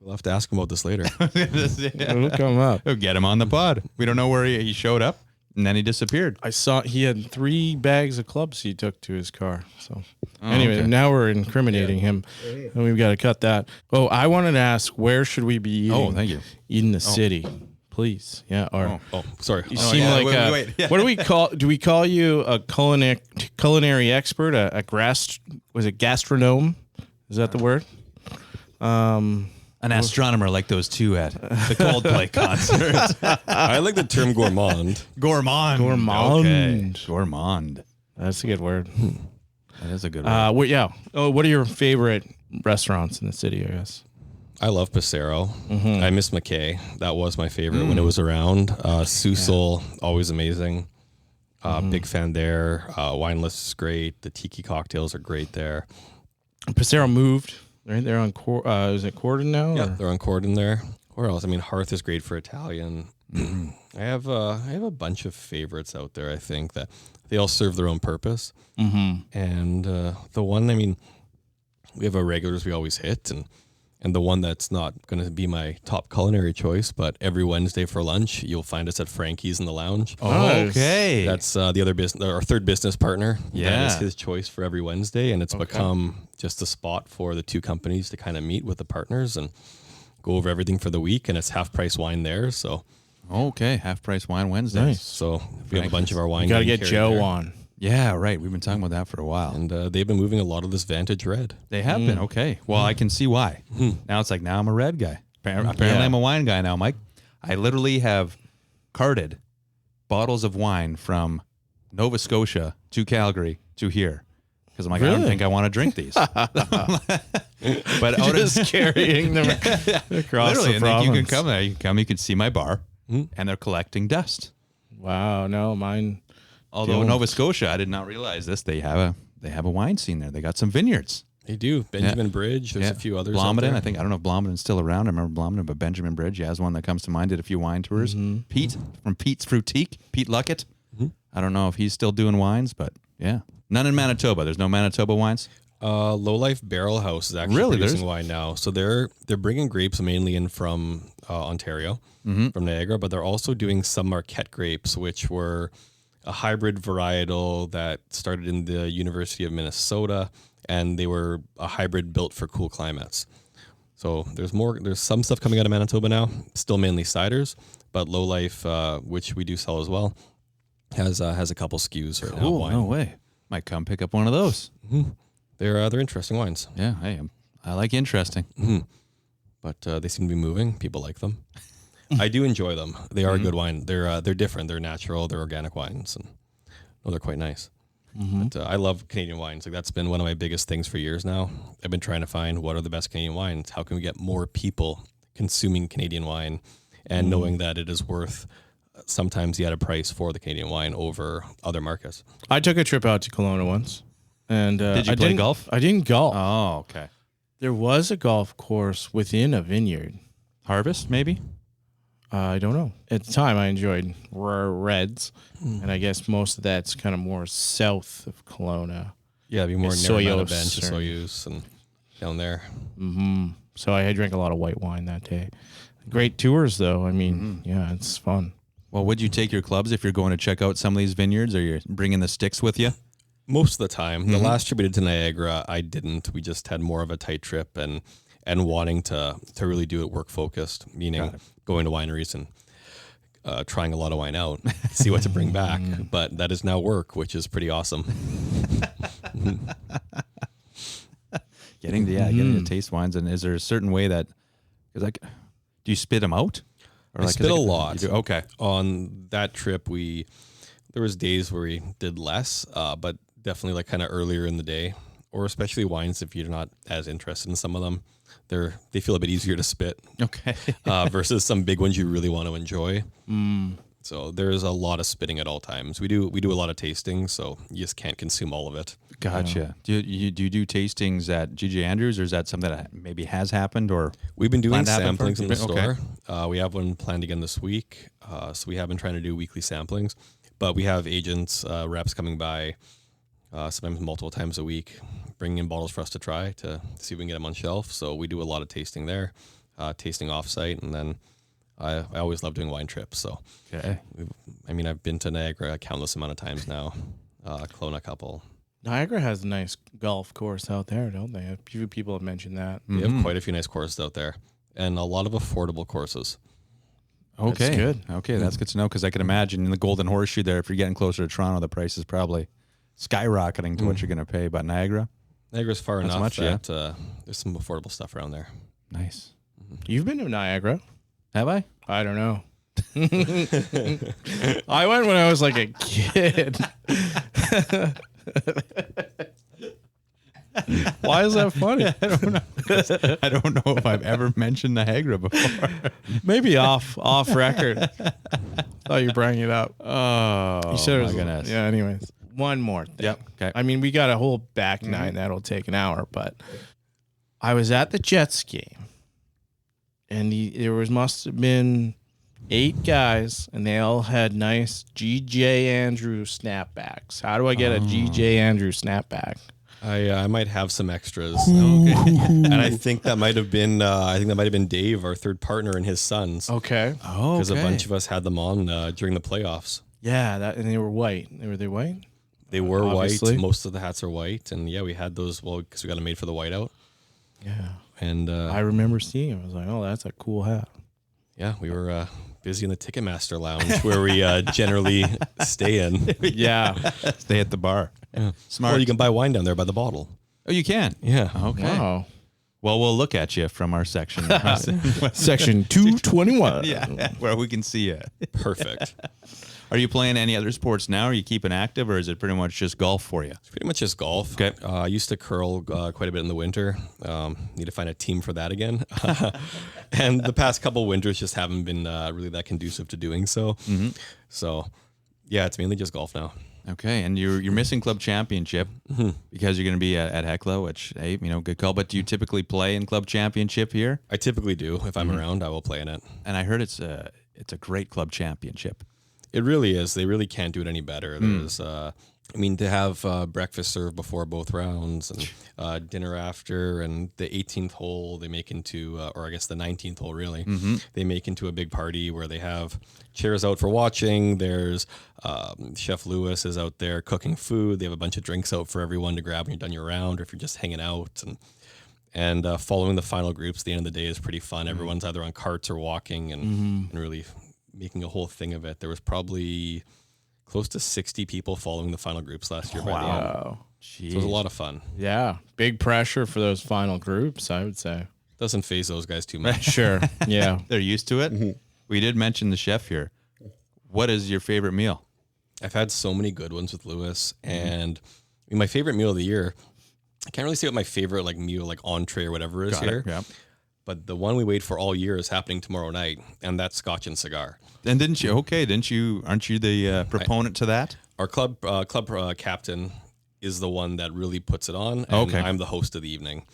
We'll have to ask him about this later. It'll come up. We'll get him on the pod. We don't know where he showed up, and then he disappeared. I saw he had 3 bags of clubs he took to his car. So anyway, okay. now we're incriminating him, and we've got to cut that. Oh, I wanted to ask, where should we be eating? Oh, thank you. In the city, please. Yeah. Or Oh, sorry. you seem like wait. what do we call? Do we call you a culinary expert? A was it gastronome? Is that the word? An astronomer like those two at the Coldplay concert. I like the term gourmand. Gourmand. Gourmand. Okay. Gourmand. That's a good word. That is a good word. Yeah. Oh, what are your favorite restaurants in the city? I guess. I love Passero. I miss McKay. That was my favorite when it was around. Susel, always amazing. Big fan there. Wine list is great. The tiki cocktails are great there. Passero moved. Right, they're on is it Corden now? Yeah, or? they're on Corden there. Where else? I mean, Hearth is great for Italian. I have a bunch of favorites out there. I think that they all serve their own purpose. And the one, I mean, we have our regulars we always hit, and the one that's not going to be my top culinary choice, but every Wednesday for lunch, you'll find us at Frankie's in the lounge. Okay. That's the other business, our third business partner. Yeah. That is his choice for every Wednesday, and it's become just a spot for the two companies to kind of meet with the partners and go over everything for the week, and it's half price wine there. So, Okay. Half price wine Wednesdays. Nice. so we have a bunch of our wine. You got to getting get carried Joe there. on. Yeah, right. We've been talking about that for a while. And they've been moving a lot of this Vantage Red. They have been. Okay. Well, I can see why. Now it's like, now I'm a red guy. Apparently Yeah. I'm a wine guy now, Mike. I literally have carted bottles of wine from Nova Scotia to Calgary to here. Because I'm like, I don't Really? think I want to drink these. But out Just carrying them across literally, the and then province. you can come there. You can come. You can see my bar, and they're collecting dust. Wow. No, mine. Although Don't. Nova Scotia, I did not realize this. They have a wine scene there. They got some vineyards. They do. Benjamin Bridge. There's a few others. out Blomidon. there. I think I don't know if Blomidon's still around. I remember Blomidon, but Benjamin Bridge, yeah, is one that comes to mind. Did a few wine tours. Pete from Pete's Fruitique, Pete Luckett. I don't know if he's still doing wines, but yeah, none in Manitoba. There's no Manitoba wines. Low Life Barrel House is actually Really? producing There's- wine now. So they're bringing grapes mainly in from Ontario, from Niagara, but they're also doing some Marquette grapes, which were a hybrid varietal that started in the University of Minnesota, and they were a hybrid built for cool climates. So there's some stuff coming out of Manitoba now, still mainly ciders, but Low Life, which we do sell as well, has a couple SKUs right now. of wine. No way. Might come pick up one of those. They're interesting wines. Yeah, hey, I like interesting. But they seem to be moving. People like them. I do enjoy them. They are good wine. They're different. They're natural. They're organic wines, and they're quite nice. But I love Canadian wines. Like that's been one of my biggest things for years now. I've been trying to find what are the best Canadian wines. How can we get more people consuming Canadian wine, and knowing that it is worth sometimes the added price for the Canadian wine over other markets. I took a trip out to Kelowna once, and Did you I play didn't- golf? I didn't golf. Oh, okay. There was a golf course within a vineyard. Harvest, maybe? I don't know. At the time, I enjoyed reds, and I guess most of that's kind of more south of Kelowna. Yeah, it'd be more Soyuz Narragansett bench, or- Soyuz, and down there. So I had drank a lot of white wine that day. Great tours, though. I mean, yeah, it's fun. Well, would you take your clubs if you're going to check out some of these vineyards, or you're bringing the sticks with you? Most of the time. The last trip we did to Niagara, I didn't. We just had more of a tight trip and wanting to really do it work focused, meaning going to wineries and trying a lot of wine out, see what to bring back. But that is now work, which is pretty awesome. Getting to taste wines, and is there a certain way that, because like, do you spit them out? Or I spit a lot. You do? Okay. On that trip, there was days where we did less, but definitely like kind of earlier in the day, or especially wines if you're not as interested in some of them. They feel a bit easier to spit Okay. versus some big ones you really want to enjoy. So there's a lot of spitting at all times. We do a lot of tasting, so you just can't consume all of it. Gotcha. Do you do tastings at GJ Andrews, or is that something that maybe has happened, or We've been doing planned to happen samplings in the Okay. store. We have one planned again this week. So we have been trying to do weekly samplings, but we have agents, reps coming by sometimes multiple times a week, bringing in bottles for us to try to see if we can get them on shelf. So we do a lot of tasting there. tasting offsite, and then I always love doing wine trips. So, Okay. I've been to Niagara a countless amount of times now. Kelowna a couple. Niagara has a nice golf course out there, don't they? A few people have mentioned that. They have quite a few nice courses out there, and a lot of affordable courses. Okay. That's good. Okay, that's good to know because I can imagine in the Golden Horseshoe there, if you're getting closer to Toronto, the price is probably skyrocketing to what you're going to pay. But Niagara, Niagara's far Not so enough much, that there's some affordable stuff around there. nice. You've been to Niagara? Have I? I don't know. I went when I was like a kid. Why is that funny? I don't know. I don't know if I've ever mentioned Niagara before. Maybe off record. Thought you were bringing it up. Oh, You said it was, goodness. yeah, anyways. One more thing. Yep. Okay. I mean, we got a whole back nine that'll take an hour, but I was at the Jets game, and must have been 8 guys, and they all had nice G.J. Andrews snapbacks. How do I get a G.J. Andrews snapback? I might have some extras, and I think that might have been Dave, our third partner, and his sons, Okay. Oh, because a bunch of us had them on during the playoffs. Yeah, and they were white. Were they white? They were Obviously. white. Most of the hats are white, and yeah, we had those. Well, because we got them made for the whiteout, Yeah. and I remember seeing it. I was like, oh, that's a cool hat. yeah, we were busy in the Ticketmaster lounge where we generally stay in. Yeah. Stay at the bar. Smart. Or you can buy wine down there by the bottle. Oh, you can. Yeah. Okay. Wow. Well, we'll look at you from our section. Section 221. Yeah, where we can see you. Perfect. Are you playing any other sports now? Are you keeping active, or is it pretty much just golf for you? It's pretty much just golf. Okay. I used to curl quite a bit in the winter. Need to find a team for that again. And the past couple winters just haven't been really that conducive to doing so. So, yeah, it's mainly just golf now. Okay, and you're missing club championship because you're going to be at Hecla, which, hey, good call. But do you typically play in club championship here? I typically do. If I'm around, I will play in it. And I heard it's a great club championship. It really is. They really can't do it any better. There's, to have breakfast served before both rounds and dinner after, and the 18th hole they make into, or I guess the 19th hole really, they make into a big party where they have chairs out for watching. There's Chef Lewis is out there cooking food. They have a bunch of drinks out for everyone to grab when you're done your round, or if you're just hanging out. And following the final groups at the end of the day is pretty fun. Everyone's either on carts or walking and really making a whole thing of it. There was probably close to 60 people following the final groups last year by the end. Wow. So it was a lot of fun. Yeah. Big pressure for those final groups, I would say. Doesn't phase those guys too much. Sure. Yeah. They're used to it. We did mention the chef here. What is your favorite meal? I've had so many good ones with Lewis, and my favorite meal of the year, I can't really say what my favorite meal, entree or whatever is here. Yeah. But the one we wait for all year is happening tomorrow night, and that's Scotch and Cigar. And aren't you the proponent to that? Our club captain is the one that really puts it on, and Okay. I'm the host of the evening.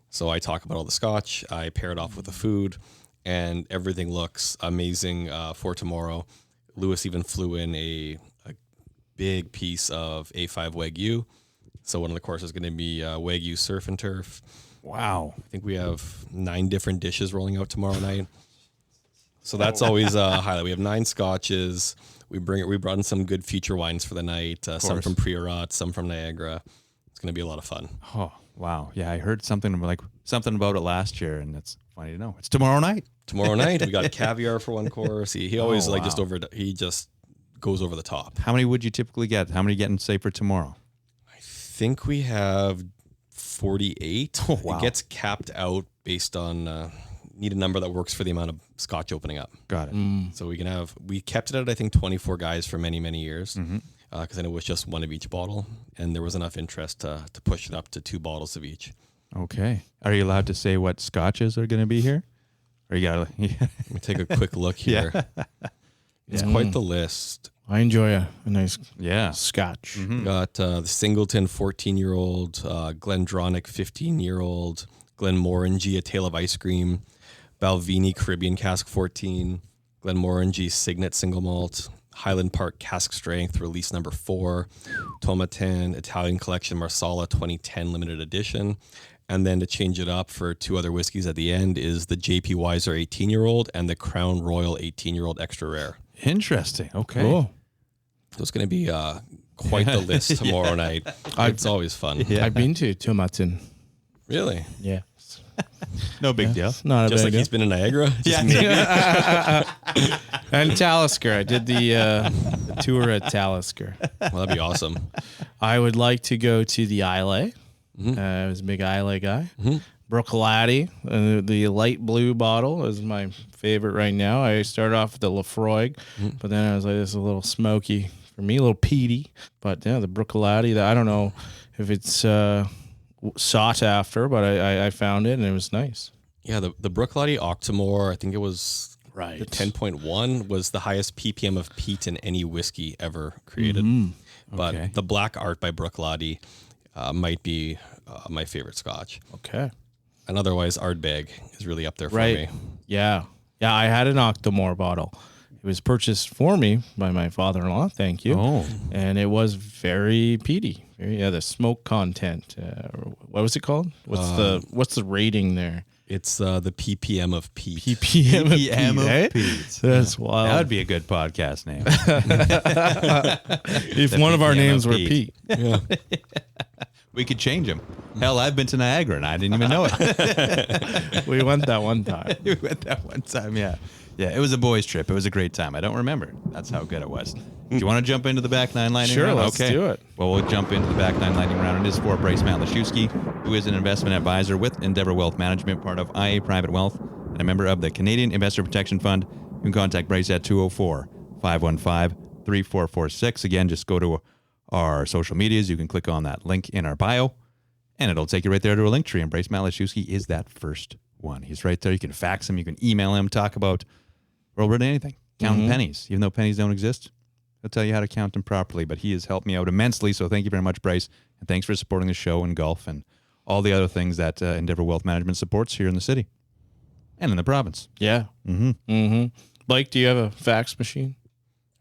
So I talk about all the Scotch, I pair it off with the food, and everything looks amazing for tomorrow. Lewis even flew in a big piece of A5 Wagyu. So one of the courses is going to be Wagyu surf and turf. Wow. I think we have 9 different dishes rolling out tomorrow night. So that's always a highlight. We have 9 scotches. We brought in some good feature wines for the night. Some from Priorat, some from Niagara. It's going to be a lot of fun. Oh, wow. Yeah, I heard something about it last year, and it's funny to know. It's tomorrow night. Tomorrow night we got caviar for one course. He always wow. he just goes over the top. How many would you typically get? How many getting, say, for tomorrow? I think we have 48. Oh, wow. It gets capped out based on need a number that works for the amount of scotch opening up. Got it. So we kept it at I think 24 guys for many years because then it was just one of each bottle, and there was enough interest to push it up to 2 bottles of each. Okay. Are you allowed to say what scotches are going to be here? Or you got to... Let me take a quick look here. It's quite the list. I enjoy a nice Yeah. scotch. We got the Singleton 14-year-old, Glendronach 15-year-old, Glenmorangie A Tale of Ice Cream, Balvenie Caribbean Cask 14, Glenmorangie Signet Single Malt, Highland Park Cask Strength Release number 4, Tomatin Italian Collection Marsala 2010 Limited Edition, And then to change it up for 2 other whiskeys at the end is the JP Weiser 18-year-old and the Crown Royal 18-year-old extra rare. Interesting. Okay. Cool. So it's going to be quite the list tomorrow night. It's always fun. Yeah. I've been to Tomatin. Really? Yeah. No big deal. Not a Just bad like deal. he's been in Niagara? Just And Talisker. I did the tour at Talisker. Well, that'd be awesome. I would like to go to the Islay. I was a big Islay guy. Bruichladdich, the light blue bottle is my favorite right now. I started off with the Lefroy, but then I was like, this is a little smoky for me, a little peaty. But yeah, the Bruichladdich, I don't know if it's sought after, but I found it and it was nice. Yeah, the Bruichladdich Octomore, I think it was the 10.1 was the highest ppm of peat in any whiskey ever created. But Okay. the Black Art by Bruichladdich might be my favorite scotch. Okay. And otherwise, Ardbeg is really up there for Right. me. Yeah. Yeah, I had an Octomore bottle. It was purchased for me by my father-in-law. Thank you. Oh. And it was very peaty. The smoke content. What was it called? What's the rating there? It's the ppm of peat. ppm of PM peat, of eh? Pete. That's wild. That would be a good podcast name. if one of our PPM names of were Pete. Pete. Yeah. We could change them. Hell, I've been to Niagara and I didn't even know it. We went that one time. We went that one time, yeah. Yeah, it was a boys' trip. It was a great time. I don't remember. That's how good it was. Do you want to jump into the back nine lightning Sure, round? let's do it. Well, we'll jump into the back nine lightning round. It is for Bryce Matlashewski, who is an investment advisor with Endeavor Wealth Management, part of IA Private Wealth, and a member of the Canadian Investor Protection Fund. You can contact Bryce at 204-515-3446. Again, just go to our social medias. You can click on that link in our bio, and it'll take you right there to a link tree. And Bryce Matlashewski is that first one. He's right there. You can fax him. You can email him. Talk about really anything. Counting pennies. Even though pennies don't exist, he'll tell you how to count them properly. But he has helped me out immensely. So thank you very much, Bryce. And thanks for supporting the show and golf and all the other things that Endeavor Wealth Management supports here in the city and in the province. Yeah. Blake, do you have a fax machine?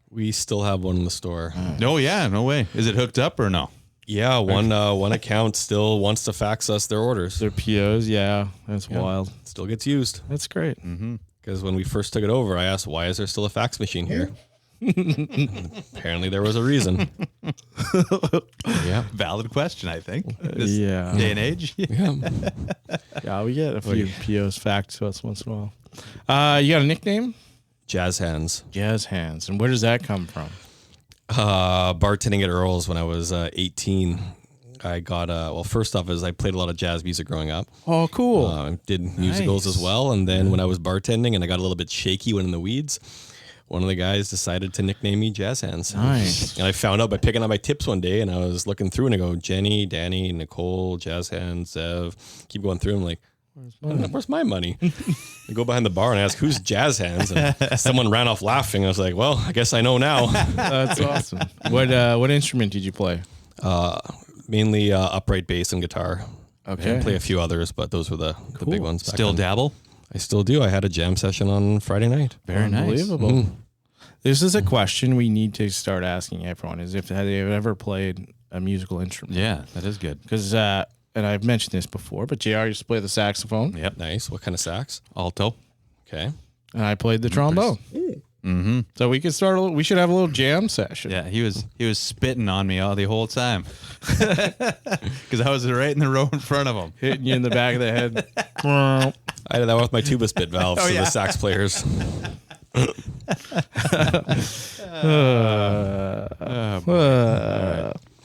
We still have one in the store. No, yeah, no way. Is it hooked up or no? Yeah, one account still wants to fax us their orders. Their POs? Yeah. That's wild. Still gets used. That's great. Because when we first took it over, I asked, why is there still a fax machine here? Apparently there was a reason. Yeah. Valid question, I think. This Yeah. day and age. Yeah. Yeah, we get a few POs faxed to us once in a while. You got a nickname? Jazz hands. Jazz Hands. And where does that come from? Bartending at Earl's when I was 18. I got, first off is I played a lot of jazz music growing up. Oh, cool. Did musicals Nice. as well. And then when I was bartending and I got a little bit shaky when in the weeds, one of the guys decided to nickname me Jazz Hands. Nice. And I found out by picking up my tips one day and I was looking through and I go, Jenny, Danny, Nicole, Jazz Hands, Zev, keep going through. I'm like, where's my money? I go behind the bar and ask, who's Jazz Hands? And someone ran off laughing. I was like, well, I guess I know now. That's awesome. What instrument did you play? Mainly upright bass and guitar. Okay. I play a few others, but those were the big ones. back Still then. dabble? I still do. I had a jam session on Friday night. Very nice. Unbelievable. This is a question we need to start asking everyone: is if they've ever played a musical instrument? Yeah, that is good. Because, and I've mentioned this before, but JR used to play the saxophone, Yep. Nice. What kind of sax? Alto. Okay. and I played the trombone. Mm-hmm. So we could start. We should have a little jam session. Yeah, he was spitting on me the whole time because I was right in the row in front of him. Hitting you in the back of the head. I did that with my tuba spit valves to yeah. the sax players.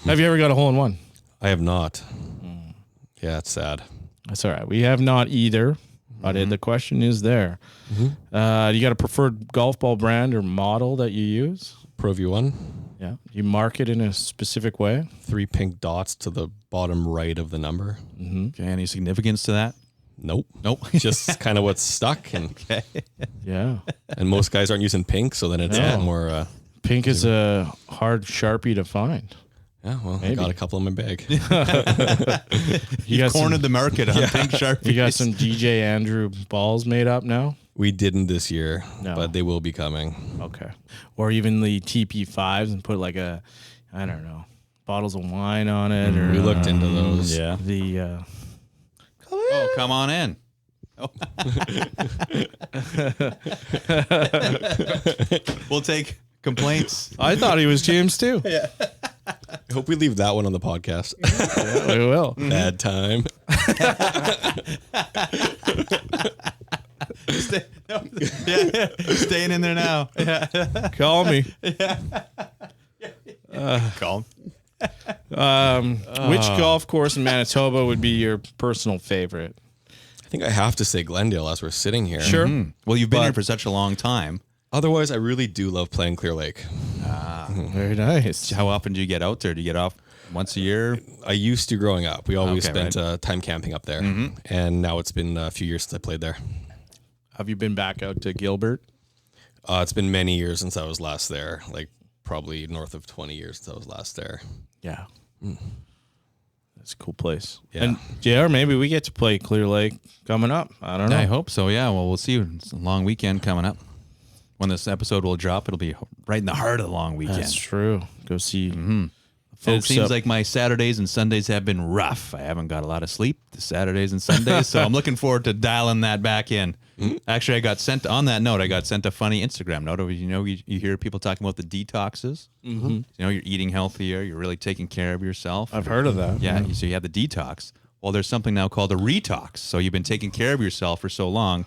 Have you ever got a hole in one? I have not. Yeah, it's sad. That's all right. We have not either. But the question is there. You got a preferred golf ball brand or model that you use? Pro V1, Yeah. You mark it in a specific way? 3 pink dots to the bottom right of the number. Okay, any significance to that? Nope. Nope. Just kind of what's stuck. And Yeah. most guys aren't using pink, so then it's a No. lot more. Pink is a hard Sharpie to find. Yeah, well, Maybe. I got a couple in my bag. You got Cornered some, the market on pink Sharpies. you got some DJ Andrew balls made up now? We didn't this year, No. but they will be coming. Okay. Or even the TP5s and put like a, I don't know, bottles of wine on it. Or We looked into those. Yeah. the come on in. We'll take complaints. I thought he was James too. I hope we leave that one on the podcast. Yeah, we will. Bad time. Staying in there now. Call me. Call him. Which golf course in Manitoba would be your personal favorite? I think I have to say Glendale as we're sitting here. Sure. Well, you've been here for such a long time. Otherwise, I really do love playing Clear Lake. Very nice. How often do you get out there? Do you get off once a year? I used to growing up. We always Okay, spent time camping up there. And now it's been a few years since I played there. Have you been back out to Gilbert? It's been many years since I was last there, like probably north of 20 years since I was last there. Yeah. That's a cool place. Yeah. And JR, maybe we get to play Clear Lake coming up. I don't know. I hope so. Yeah. Well, we'll see. It's a long weekend coming up. When this episode will drop, it'll be right in the heart of the long weekend. That's true. Go see. And it Folks seems up- like my Saturdays and Sundays have been rough. I haven't got a lot of sleep the Saturdays and Sundays, so I'm looking forward to dialing that back in. Actually, I got sent a funny Instagram note. You know, you hear people talking about the detoxes. You know, you're eating healthier. You're really taking care of yourself. I've heard of that. Yeah, so you have the detox. Well, there's something now called a retox. So you've been taking care of yourself for so long,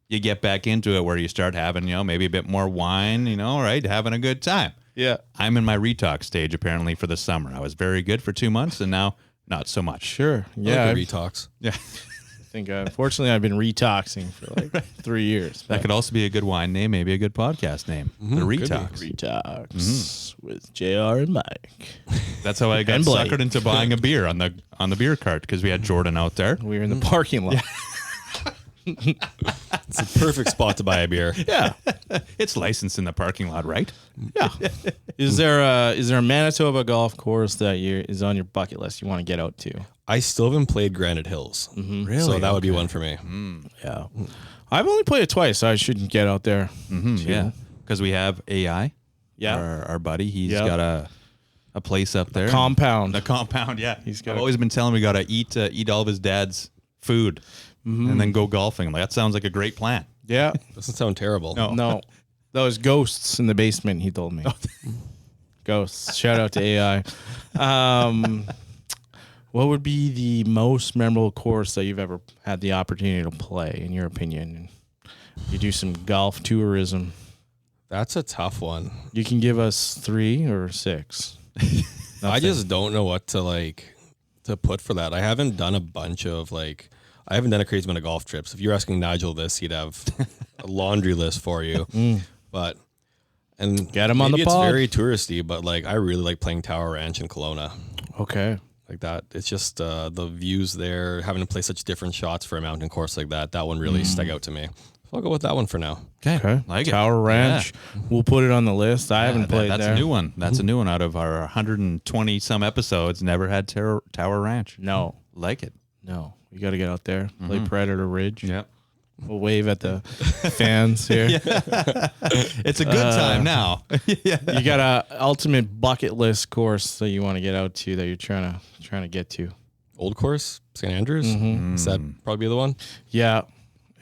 you get back into it where you start having, maybe a bit more wine, right? Having a good time. Yeah. I'm in my retox stage apparently for the summer. I was very good for 2 months and now not so much. Sure. Yeah, Yeah. I I like the retox. Yeah. think, unfortunately, I've been retoxing for like 3 years. That could also be a good wine name, maybe a good podcast name. The Retox. Retox with JR and Mike. That's how I got And Blake. suckered into buying a beer on the beer cart because we had Jordan out there. We were in the parking lot. It's a perfect spot to buy a beer. Yeah. It's licensed in the parking lot, right? Yeah. Is there a Manitoba golf course that is on your bucket list you want to get out to? I still haven't played Granite Hills. Really? So that would be one for me. Yeah. I've only played it twice, so I shouldn't get out there. Yeah. Because we have AI. Yeah. Our buddy. He's Yep. got a place up there. Compound. The compound, yeah. He's got I've a- always been telling him we got to eat all of his dad's food and then go golfing. I'm like, that sounds like a great plan. Yeah. Doesn't sound terrible. No. Those ghosts in the basement, he told me. Ghosts. Shout out to AI. What would be the most memorable course that you've ever had the opportunity to play, in your opinion? You do some golf tourism. That's a tough one. You can give us 3 or 6. I just don't know what to put for that. I haven't done a bunch of I haven't done a crazy amount of golf trips. If you're asking Nigel this, he'd have a laundry list for you. But Get him on maybe the pod. It's very touristy, but I really like playing Tower Ranch in Kelowna. Okay. Like that. It's just the views there, having to play such different shots for a mountain course like that. That one really stuck out to me. So I'll go with that one for now. Okay. Like it. Tower Ranch. We'll put it on the list. I haven't played That's there. a new one. That's a new one out of our 120 some episodes. Never had Tower Ranch. No. Like it. No. You got to get out there. Play Predator Ridge. Yep. We'll wave at the fans here. It's a good time now. You got a ultimate bucket list course that you want to get out to that you're trying to get to. Old course, St. Andrews. Is that probably the one? Yeah,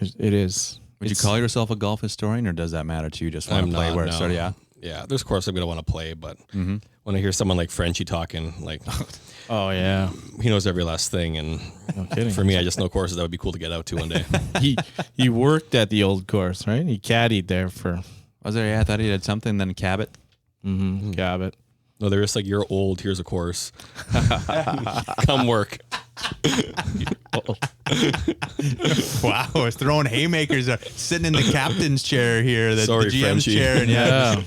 it is. Would you call yourself a golf historian, or does that matter to you? Just want I'm to play not, where it no. started? Yeah. Yeah, there's course I'm gonna want to play, but when I hear someone like Frenchie talking, Oh yeah, he knows every last thing, and no kidding. for me, I just know courses that would be cool to get out to one day. he worked at the old course, right? He caddied there for Was there? Yeah, I thought he did something. Then Cabot. Cabot. No, they're just you're old. Here's a course. Come work. Wow, I was throwing haymakers. Sitting in the captain's chair here, Sorry, the GM's Frenchie. chair, and Yeah.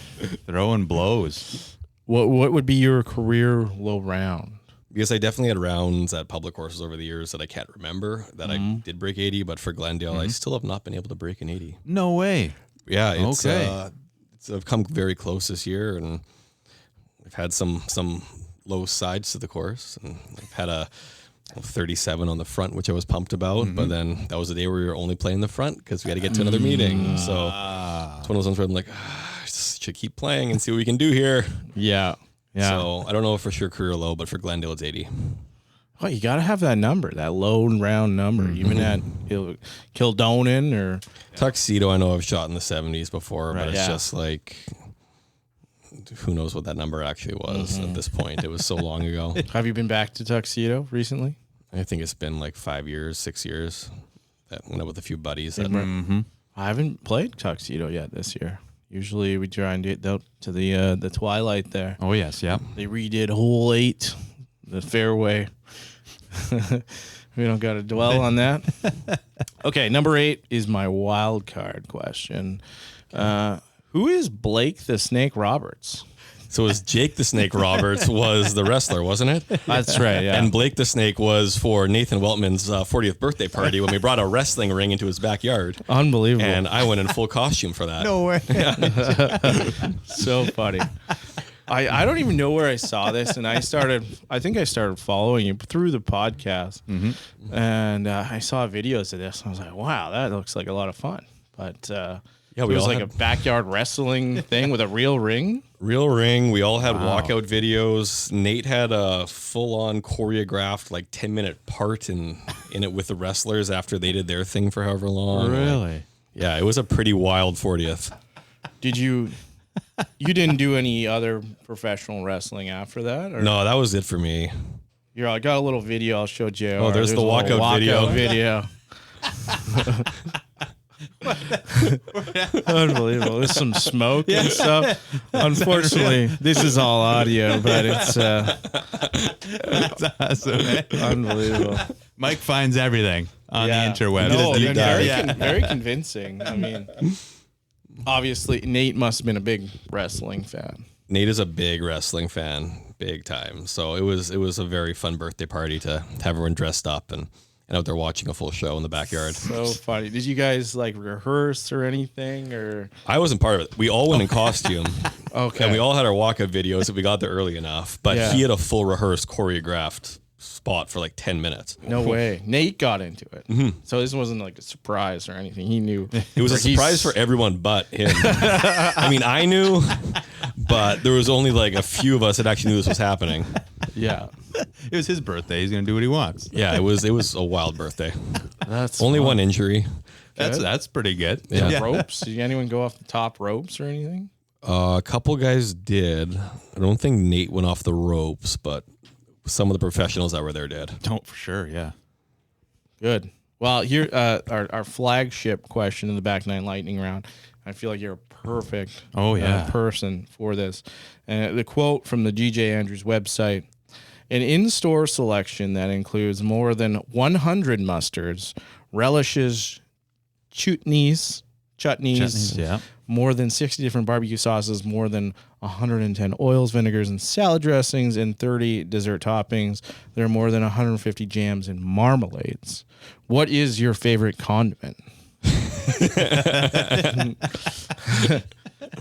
throwing blows. What would be your career low round? Because I definitely had rounds at public courses over the years that I can't remember that I did break 80, but for Glendale, I still have not been able to break an 80. No way. Yeah, it's Okay. I've come very close this year, and I've had some low sides to the course, and I've had a 37 on the front, which I was pumped about, but then that was the day where we were only playing the front because we had to get to another meeting. So it's one of those ones where I'm like, I just should keep playing and see what we can do here. Yeah. So I don't know for sure career low, but for Glendale, it's 80. Oh, you got to have that number, that low round number, even at Kildonan or Tuxedo, I know I've shot in the 70s before, Right, but it's yeah. just like, who knows what that number actually was at this point. It was so long ago. Have you been back to Tuxedo recently? I think it's been like 5 years, 6 years. That went out with a few buddies. That, I haven't played Tuxedo yet this year. Usually we try and get out to the Twilight there. Oh yes, yeah. They redid hole 8, the fairway. We don't got to dwell on that. Okay, number 8 is my wild card question. Who is Blake the Snake Roberts? So it was Jake the Snake Roberts was the wrestler, wasn't it? That's right, yeah. And Blake the Snake was for Nathan Weltman's 40th birthday party when we brought a wrestling ring into his backyard. Unbelievable. And I went in full costume for that. No way. So funny. I don't even know where I saw this, and I think I started following you through the podcast, and I saw videos of this, and I was like, wow, that looks like a lot of fun. But Yeah, it we was all like had a backyard wrestling thing with a real ring. real ring. We all had walkout videos. Nate had a full-on choreographed, like 10-minute part in it with the wrestlers after they did their thing for however long. Really? Yeah, it was a pretty wild 40th. Did you didn't do any other professional wrestling after that? Or No, that was it for me. I got a little video I'll show JR. Oh, there's the a little walkout video. Unbelievable. There's some smoke and stuff. Unfortunately, this is all audio, but it's That's awesome. eh? unbelievable. Mike finds everything on the interweb. No, Deep and dive. very convincing. I mean, obviously, Nate must have been a big wrestling fan. Nate is a big wrestling fan, big time. So it was a very fun birthday party to have everyone dressed up and out there watching a full show in the backyard. So funny. Did you guys like rehearse or anything? Or I wasn't part of it. We all went in costume. okay, And we all had our walkout videos if we got there early enough. But Yeah. he had a full rehearsed, choreographed spot for like 10 minutes. no way. Nate got into it, so this wasn't like a surprise or anything. He knew It was a surprise for everyone but him. I mean, I knew, but there was only like a few of us that actually knew this was happening. Yeah, It was his birthday. He's gonna do what he wants. Yeah, it was a wild birthday. that's Only fun. one injury. That's pretty good. Yeah. Ropes? Did anyone go off the top ropes or anything? A couple guys did. I don't think Nate went off the ropes, but some of the professionals that were there did. Don't for sure. Yeah. Good. Well, here our flagship question in the Back Nine Lightning round. I feel like you're a perfect person for this. And the quote from the GJ Andrews website: an in-store selection that includes more than 100 mustards, relishes, chutneys, Yeah. more than 60 different barbecue sauces, more than 110 oils, vinegars, and salad dressings, and 30 dessert toppings. There are more than 150 jams and marmalades. What is your favorite condiment?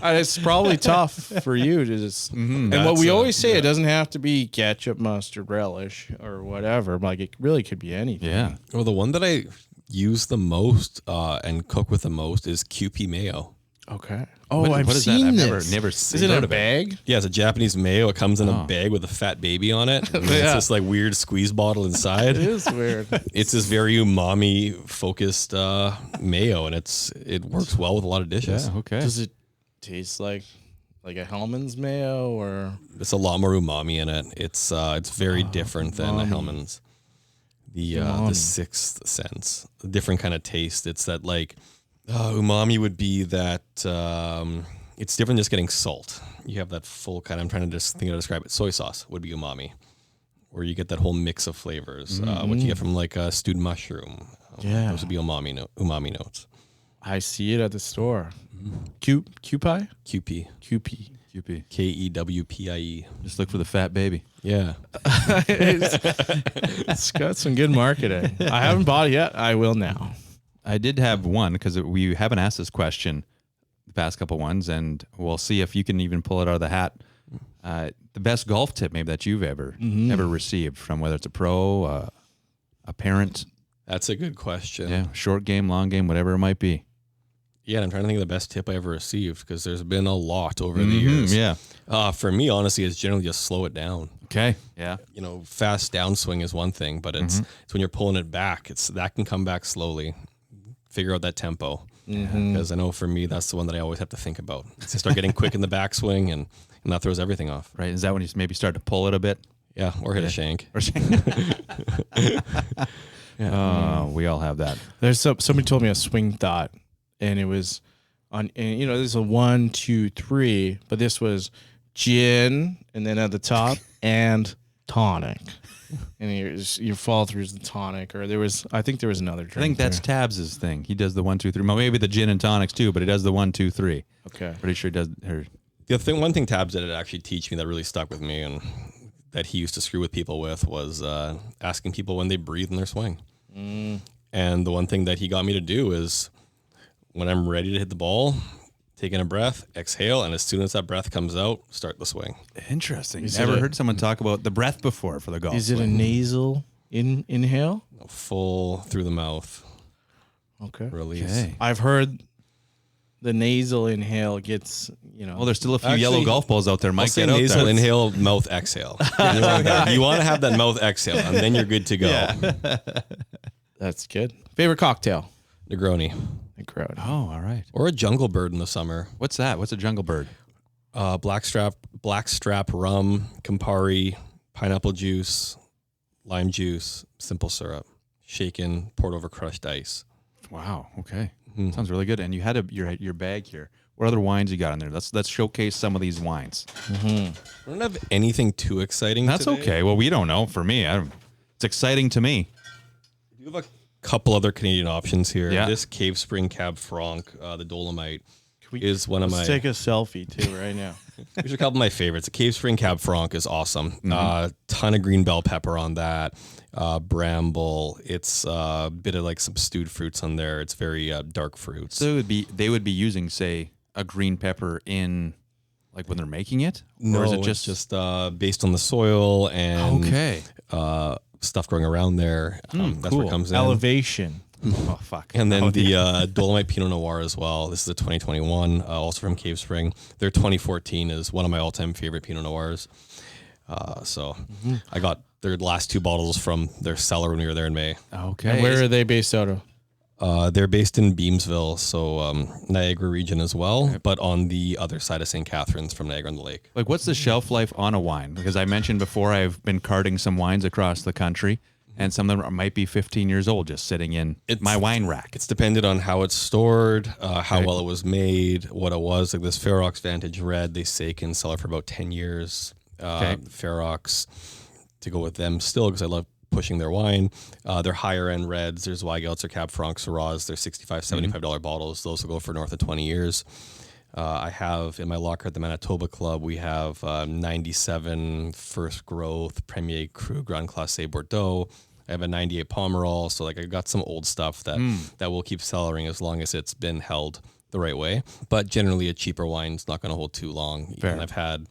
It's probably tough for you to just. And what we always say, it doesn't have to be ketchup, mustard, relish, or whatever. Like it really could be anything. Yeah. Well, the one that I use the most and cook with the most is QP mayo. Okay. Oh, What- I've what is that? seen I've this. never Is seen it in heard a of it. bag? Yeah, it's a Japanese mayo. It comes in a bag with a fat baby on it. And It's this like weird squeeze bottle inside. It is weird. It's this very umami focused mayo, and it works well with a lot of dishes. Yeah. Okay. Does it taste like a Hellman's mayo or? It's a lot more umami in it. It's very different than the Hellman's. The Sixth Sense, a different kind of taste. It's that like umami would be that it's different than just getting salt. You have that full kind of, I'm trying to just think how to describe it. Soy sauce would be umami, where you get that whole mix of flavors. What you get from like a stewed mushroom. Yeah. Those would be umami notes. I see it at the store. Qpie? QP. QP. QP. KEWPIE. Just look for the fat baby. Yeah. It's got some good marketing. I haven't bought it yet. I will now. I did have one because we haven't asked this question the past couple ones, and we'll see if you can even pull it out of the hat. The best golf tip maybe that you've ever received from whether it's a pro, a parent, That's a good question. yeah, short game, long game, whatever it might be. Yeah, and I'm trying to think of the best tip I ever received because there's been a lot over the years. Yeah. For me, honestly, it's generally just slow it down. Okay. Yeah. You know, fast downswing is one thing, but it's when you're pulling it back, that can come back slowly. Figure out that tempo. Because I know for me, that's the one that I always have to think about. It's to start getting quick in the backswing, and that throws everything off. Right. Is that when you maybe start to pull it a bit? Yeah, or hit a shank. We all have that. There's somebody told me a swing thought, and it was on. And there's a 1, 2, 3, but this was gin, and then at the top and tonic, and your fall through is the tonic, or I think there was another drink. I think that's Tabs' thing. He does the 1, 2, 3. Well, maybe the gin and tonics too, but he does the 1, 2, 3. Okay. Pretty sure he does. One thing Tabs did actually teach me that really stuck with me, and that he used to screw with people with, was asking people when they breathe in their swing. And the one thing that he got me to do is, when I'm ready to hit the ball, taking a breath, exhale, and as soon as that breath comes out, start the swing. Interesting. Never heard someone talk about the breath before for the golf. Is it a nasal inhale? Full through the mouth. Okay. Release. Okay. I've heard the nasal inhale gets, Well, there's still a few Actually, yellow golf balls out there. I'll Mike, say get out nasal there. inhale, mouth exhale. You want to have that mouth exhale, and then you're good to go. That's good. Favorite cocktail? Negroni. Negroni. Oh, all right. Or a jungle bird in the summer. What's that? What's a jungle bird? Blackstrap rum, Campari, pineapple juice, lime juice, simple syrup, shaken, poured over crushed ice. Wow. Okay. Sounds really good. And you had your bag here. What other wines you got in there? Let's showcase some of these wines. I don't have anything too exciting. That's today. okay. Well, we don't know. For me, it's exciting to me. We have a couple other Canadian options here. Yeah. This Cave Spring Cab Franc, the Dolomite, is one of my. Let's take a selfie too right now. These are a couple of my favorites. The Cave Spring Cab Franc is awesome. Ton of green bell pepper on that. Bramble. It's a bit of like some stewed fruits on there. It's very dark fruits. So they would be using, say, a green pepper in, like, when they're making it? No, or is it it's just just based on the soil and okay? stuff growing around there. That's where it comes in. Elevation. Oh fuck! And then the Dolomite Pinot Noir as well. This is a 2021, also from Cave Spring. Their 2014 is one of my all-time favorite Pinot Noirs. I got their last 2 bottles from their cellar when we were there in May. Okay. And where are they based out of? They're based in Beamsville, so Niagara region as well, but on the other side of St. Catharines from Niagara on the Lake. Like, what's the shelf life on a wine? Because I mentioned before, I've been carting some wines across the country, and some of them might be 15 years old, just sitting in my wine rack. It's dependent on how it's stored, how well it was made, what it was. Like this Ferox Vantage Red, they say can sell it for about 10 years. Ferox, to go with them still, because I love pushing their wine. They're higher end reds. There's Weigelts or Cab Franc Syrahs. They're $65, $75 bottles. Those will go for north of 20 years. I have in my locker at the Manitoba Club, we have 97 First Growth Premier Cru Grand Classé Bordeaux. I have a 98 Pomerol. So like I got some old stuff that will keep cellaring as long as it's been held the right way. But generally a cheaper wine's not going to hold too long. Fair. And I've had,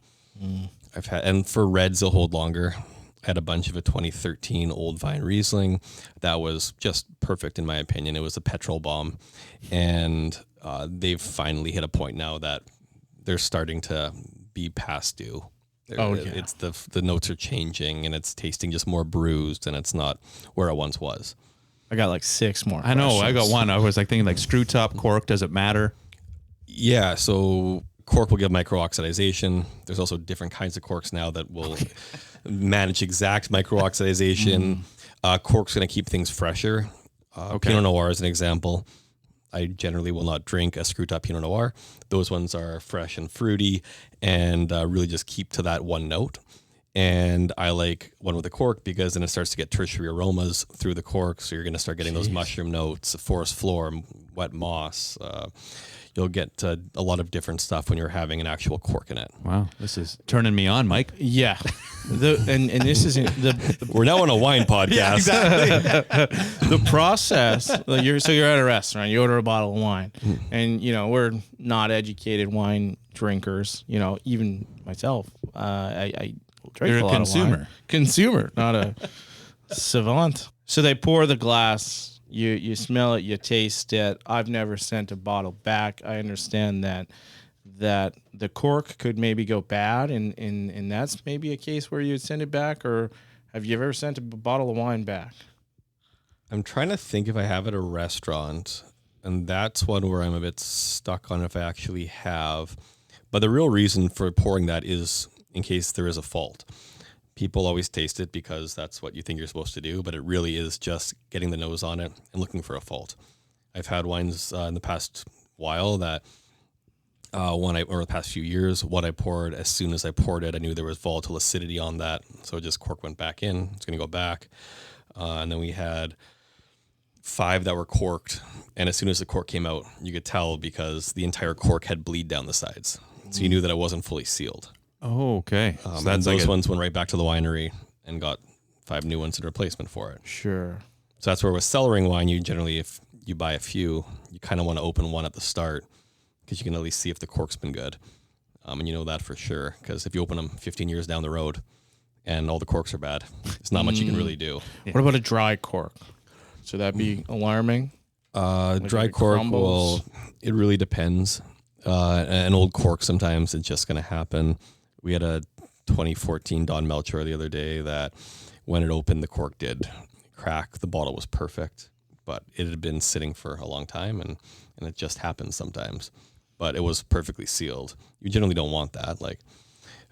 and for reds, they'll hold longer. I had a bunch of a 2013 Old Vine Riesling that was just perfect in my opinion. It was a petrol bomb, and they've finally hit a point now that they're starting to be past due. It's the notes are changing, and it's tasting just more bruised, and it's not where it once was. I got like 6 more. I know. I got questions. one. I was like thinking, like, screw top cork. Does it matter? Yeah, so cork will give micro-oxidization. There's also different kinds of corks now that will manage exact micro-oxidization. Cork's going to keep things fresher. Pinot Noir is an example. I generally will not drink a screw-top Pinot Noir. Those ones are fresh and fruity and really just keep to that one note. And I like one with a cork because then it starts to get tertiary aromas through the cork. So you're going to start getting those mushroom notes, forest floor, wet moss. You'll get a lot of different stuff when you're having an actual cork in it. Wow, this is turning me on, Mike. Yeah. And this isn't We're now on a wine podcast. the process. Like you're at a restaurant, you order a bottle of wine, and we're not educated wine drinkers. Even myself, I drink You're a a lot consumer. of wine. Consumer, not a savant. So they pour the glass. You smell it, you taste it. I've never sent a bottle back. I understand that that the cork could maybe go bad, and that's maybe a case where you'd send it back, or have you ever sent a bottle of wine back? I'm trying to think if I have at a restaurant, and that's one where I'm a bit stuck on if I actually have. But the real reason for pouring that is in case there is a fault. People always taste it because that's what you think you're supposed to do, but it really is just getting the nose on it and looking for a fault. I've had wines in the past while that or the past few years, what I poured, as soon as I poured it, I knew there was volatile acidity on that. So just cork went back in. It's going to go back. And then we had 5 that were corked. And as soon as the cork came out, you could tell because the entire cork had bleed down the sides. So you knew that it wasn't fully sealed. Oh, okay. So that's those ones went right back to the winery and got 5 new ones in replacement for it. Sure. So that's where with cellaring wine, you generally, if you buy a few, you kind of want to open one at the start because you can at least see if the cork's been good. And you know that for sure because if you open them 15 years down the road and all the corks are bad, there's not much you can really do. What about a dry cork? Should that be alarming? Dry it cork, crumbles? well, it really depends. An old cork, sometimes it's just going to happen. We had a 2014 Don Melchior the other day that when it opened, the cork did crack. The bottle was perfect, but it had been sitting for a long time, and it just happens sometimes. But it was perfectly sealed. You generally don't want that. Like,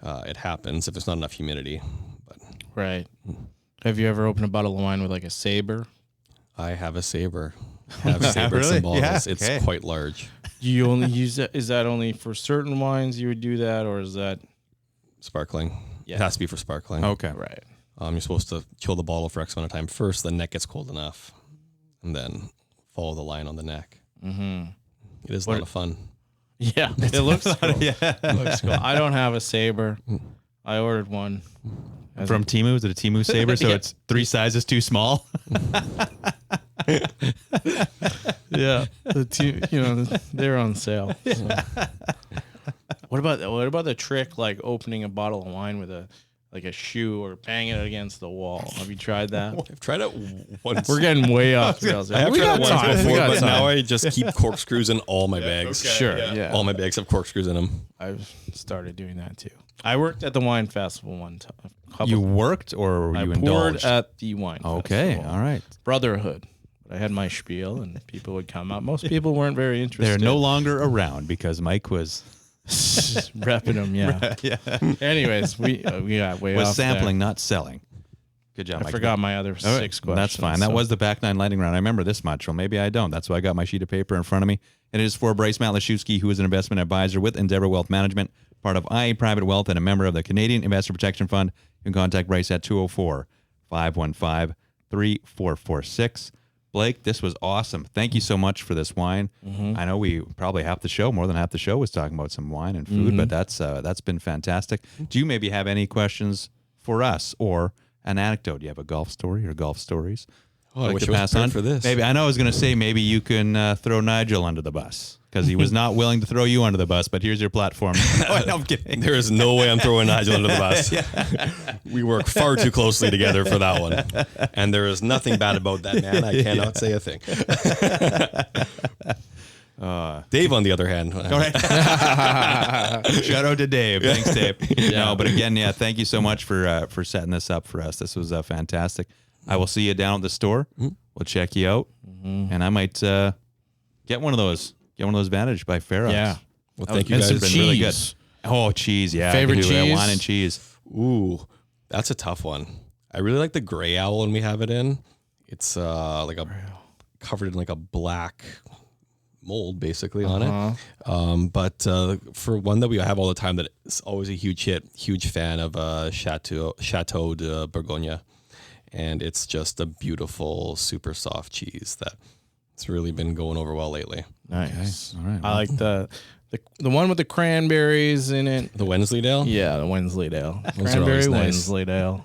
it happens if there's not enough humidity. But Right. Have you ever opened a bottle of wine with like a saber? I have a saber. I have sabers Really? and bottles. Yeah, It's okay. quite large. Do you only use that? Is that only for certain wines you would do that, or is that Sparkling. Yeah. It has to be for sparkling. Okay. right? You're supposed to chill the bottle for X amount of time first, the neck gets cold enough, and then follow the line on the neck. Mm-hmm. It is a lot of fun. Yeah, it looks cool. Yeah. It looks cool. I don't have a saber. I ordered one. From Temu? Is it a Temu saber? So Yeah. it's 3 sizes too small? Yeah, they're on sale. So. What about the trick like opening a bottle of wine with a shoe or banging it against the wall? Have you tried that? I've tried it once. We're getting way off rails. I have We tried got it once time. We before, got but time. now I just keep corkscrews in all my bags. Sure, yeah. All my bags have corkscrews in them. I've started doing that too. I worked at the wine festival one time. You worked or I you poured indulged? at the wine Okay. festival. All right. Brotherhood. But I had my spiel, and people would come up. Most people weren't very interested. They're no longer around because Mike was repping them. Yeah. Anyways, we got way off sampling, not selling. Good job, there. I Mike. forgot my other All right. 6 questions. That's fine. That so- was the back 9 lightning round. I remember this much. Well, maybe I don't. That's why I got my sheet of paper in front of me. And it is for Bryce Matlashewski, who is an investment advisor with Endeavor Wealth Management, part of IA Private Wealth, and a member of the Canadian Investor Protection Fund. You can contact Bryce at 204-515-3446. Blake, this was awesome. Thank you so much for this wine. I know we probably more than half the show was talking about some wine and food, but that's been fantastic. Do you maybe have any questions for us or an anecdote? Do you have a golf story or golf stories? I wish I was prepared for this. Maybe I know I was going to say maybe you can throw Nigel under the bus because he was not willing to throw you under the bus. But here's your platform. No, I'm kidding. There is no way I'm throwing Nigel under the bus. We work far too closely together for that one. And there is nothing bad about that man. I cannot say a thing. Dave, on the other hand. Shout out to Dave. Thanks, Dave. No, but again, thank you so much for setting this up for us. This was fantastic. I will see you down at the store. We'll check you out, and I might get one of those. Get one of those Vantage by Ferrox. Yeah. Well, thank you And some guys. been really good. Oh, cheese. Yeah. Favorite I can do cheese? Wine and cheese. Ooh, that's a tough one. I really like the gray owl when we have it in. It's like a covered in like a black mold basically on it. But for one that we have all the time that is always a huge hit, huge fan of Chateau de Bourgogne. And it's just a beautiful, super soft cheese that it's really been going over well lately. Nice. All right. I like the one with the cranberries in it. The Wensleydale? Yeah, the Wensleydale. Those are Cranberry always nice. Wensleydale.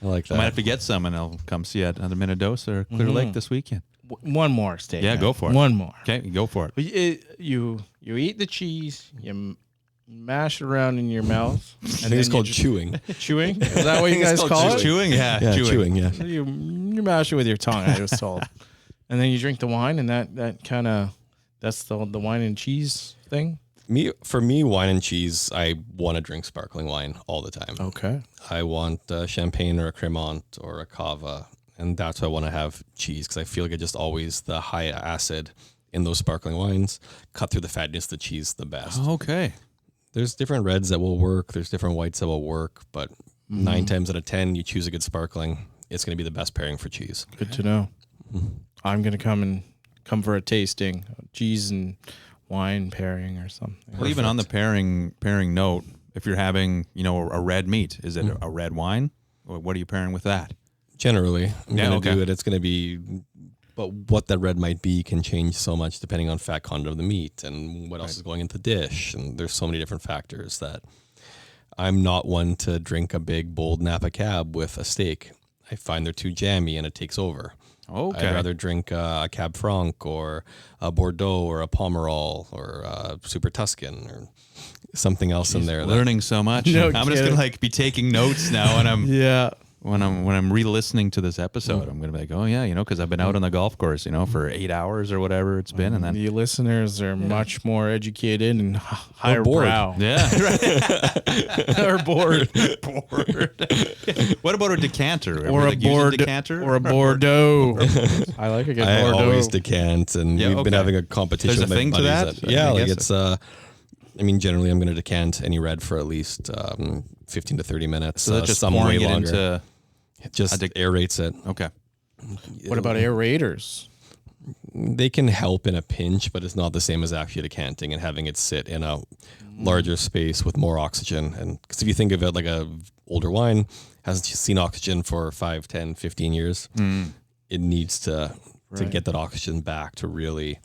I like I might that. have to get some, and I'll come see you at either Minnedosa or Clear Lake this weekend. One more statement. Yeah, go for it. One more. Okay, go for it. But you eat the cheese, you mash it around in your mouth. I think it's called chewing. chewing. Is that what you guys called call it? Chewing? Yeah, Yeah, chewing. chewing, yeah. You mash it with your tongue, I was told. And then you drink the wine, and that kind of, that's the wine and cheese thing. For me, wine and cheese, I want to drink sparkling wine all the time. Okay. I want champagne or a Cremant or a Cava, and that's why I want to have cheese, because I feel like it just always the high acid in those sparkling wines cut through the fatness. The cheese the best. Okay. There's different reds that will work. There's different whites that will work, but 9 times out of 10, you choose a good sparkling, it's going to be the best pairing for cheese. Good to know. I'm going to come for a tasting, cheese and wine pairing or something. Well, even on the pairing note, if you're having, a red meat, is it a red wine? Or what are you pairing with that? Generally, I'm Yeah, going to okay. do it. It's going to be, but what that red might be can change so much depending on fat content of the meat and what else is going into the dish. And there's so many different factors that I'm not one to drink a big, bold Napa Cab with a steak. I find they're too jammy and it takes over. Okay. I'd rather drink a Cab Franc or a Bordeaux or a Pomerol or a Super Tuscan or something else in there. Learning so much. No I'm just kidding. gonna be taking notes now when I'm Yeah. when I'm re-listening to this episode. I'm gonna be like, oh yeah, because I've been out on the golf course, for 8 hours or whatever it's been, and then The listeners are much more educated and higher bored. brow. yeah, right. Or bored. What about a decanter? Or a Like, use board decanter or a Bordeaux. I like a good I Bordeaux. always decant, and Yeah, we've been okay. having a competition There's a with my thing to buddies that? yeah, I like guess it's generally I'm going to decant any red for at least 15 to 30 minutes. So that's just some pouring way it longer. into. It just aerates it. Okay. What about aerators? They can help in a pinch, but it's not the same as actually decanting and having it sit in a larger space with more oxygen. And because if you think of it like a older wine, hasn't seen oxygen for 5, 10, 15 years, it needs to get that oxygen back to really.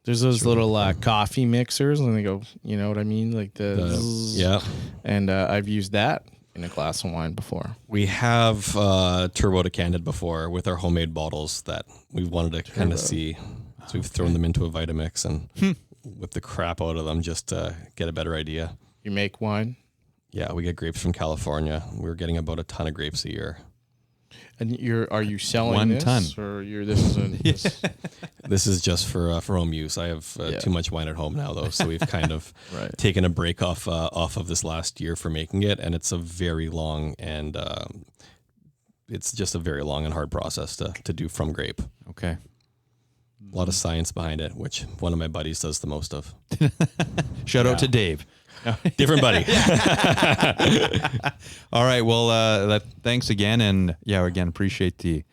There's those little coffee mixers, and they go, you know what I mean? Like the zzz. Yeah. And I've used that in a glass of wine before. We have turbo decanted before with our homemade bottles that we wanted to kind of see. So we've thrown them into a Vitamix and whipped the crap out of them just to get a better idea. You make wine, Yeah, we get grapes from California. We're getting about a ton of grapes a year. and are you selling 1 this, ton. or this is this, This is just for home use. I have too much wine at home now, though, so we've kind of Right. taken a break off of this last year for making it, and it's a very long and it's just a very long and hard process to do from grape. Okay. A lot of science behind it, which one of my buddies does the most of. Shout out to Dave. Different buddy. All right. Well, thanks again, and again appreciate the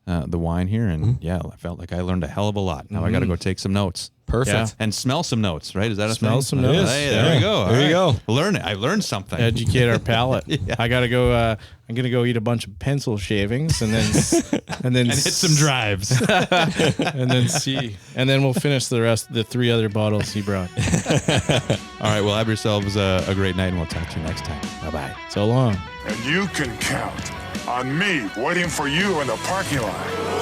wine here, and I felt like I learned a hell of a lot. Now I got to go take some notes. Perfect. Yeah. And smell some notes, right? Is that a Smell thing? some notes. It is. Hey, there Yeah. we go. There you All go. Learn it. I learned something. educate our palate. I gotta go. I'm gonna go eat a bunch of pencil shavings, and then and hit some drives. and then see, and then we'll finish the 3 other bottles he brought. All right. Well, have yourselves a great night, and we'll talk to you next time. Bye-bye. So long. And you can count on me waiting for you in the parking lot.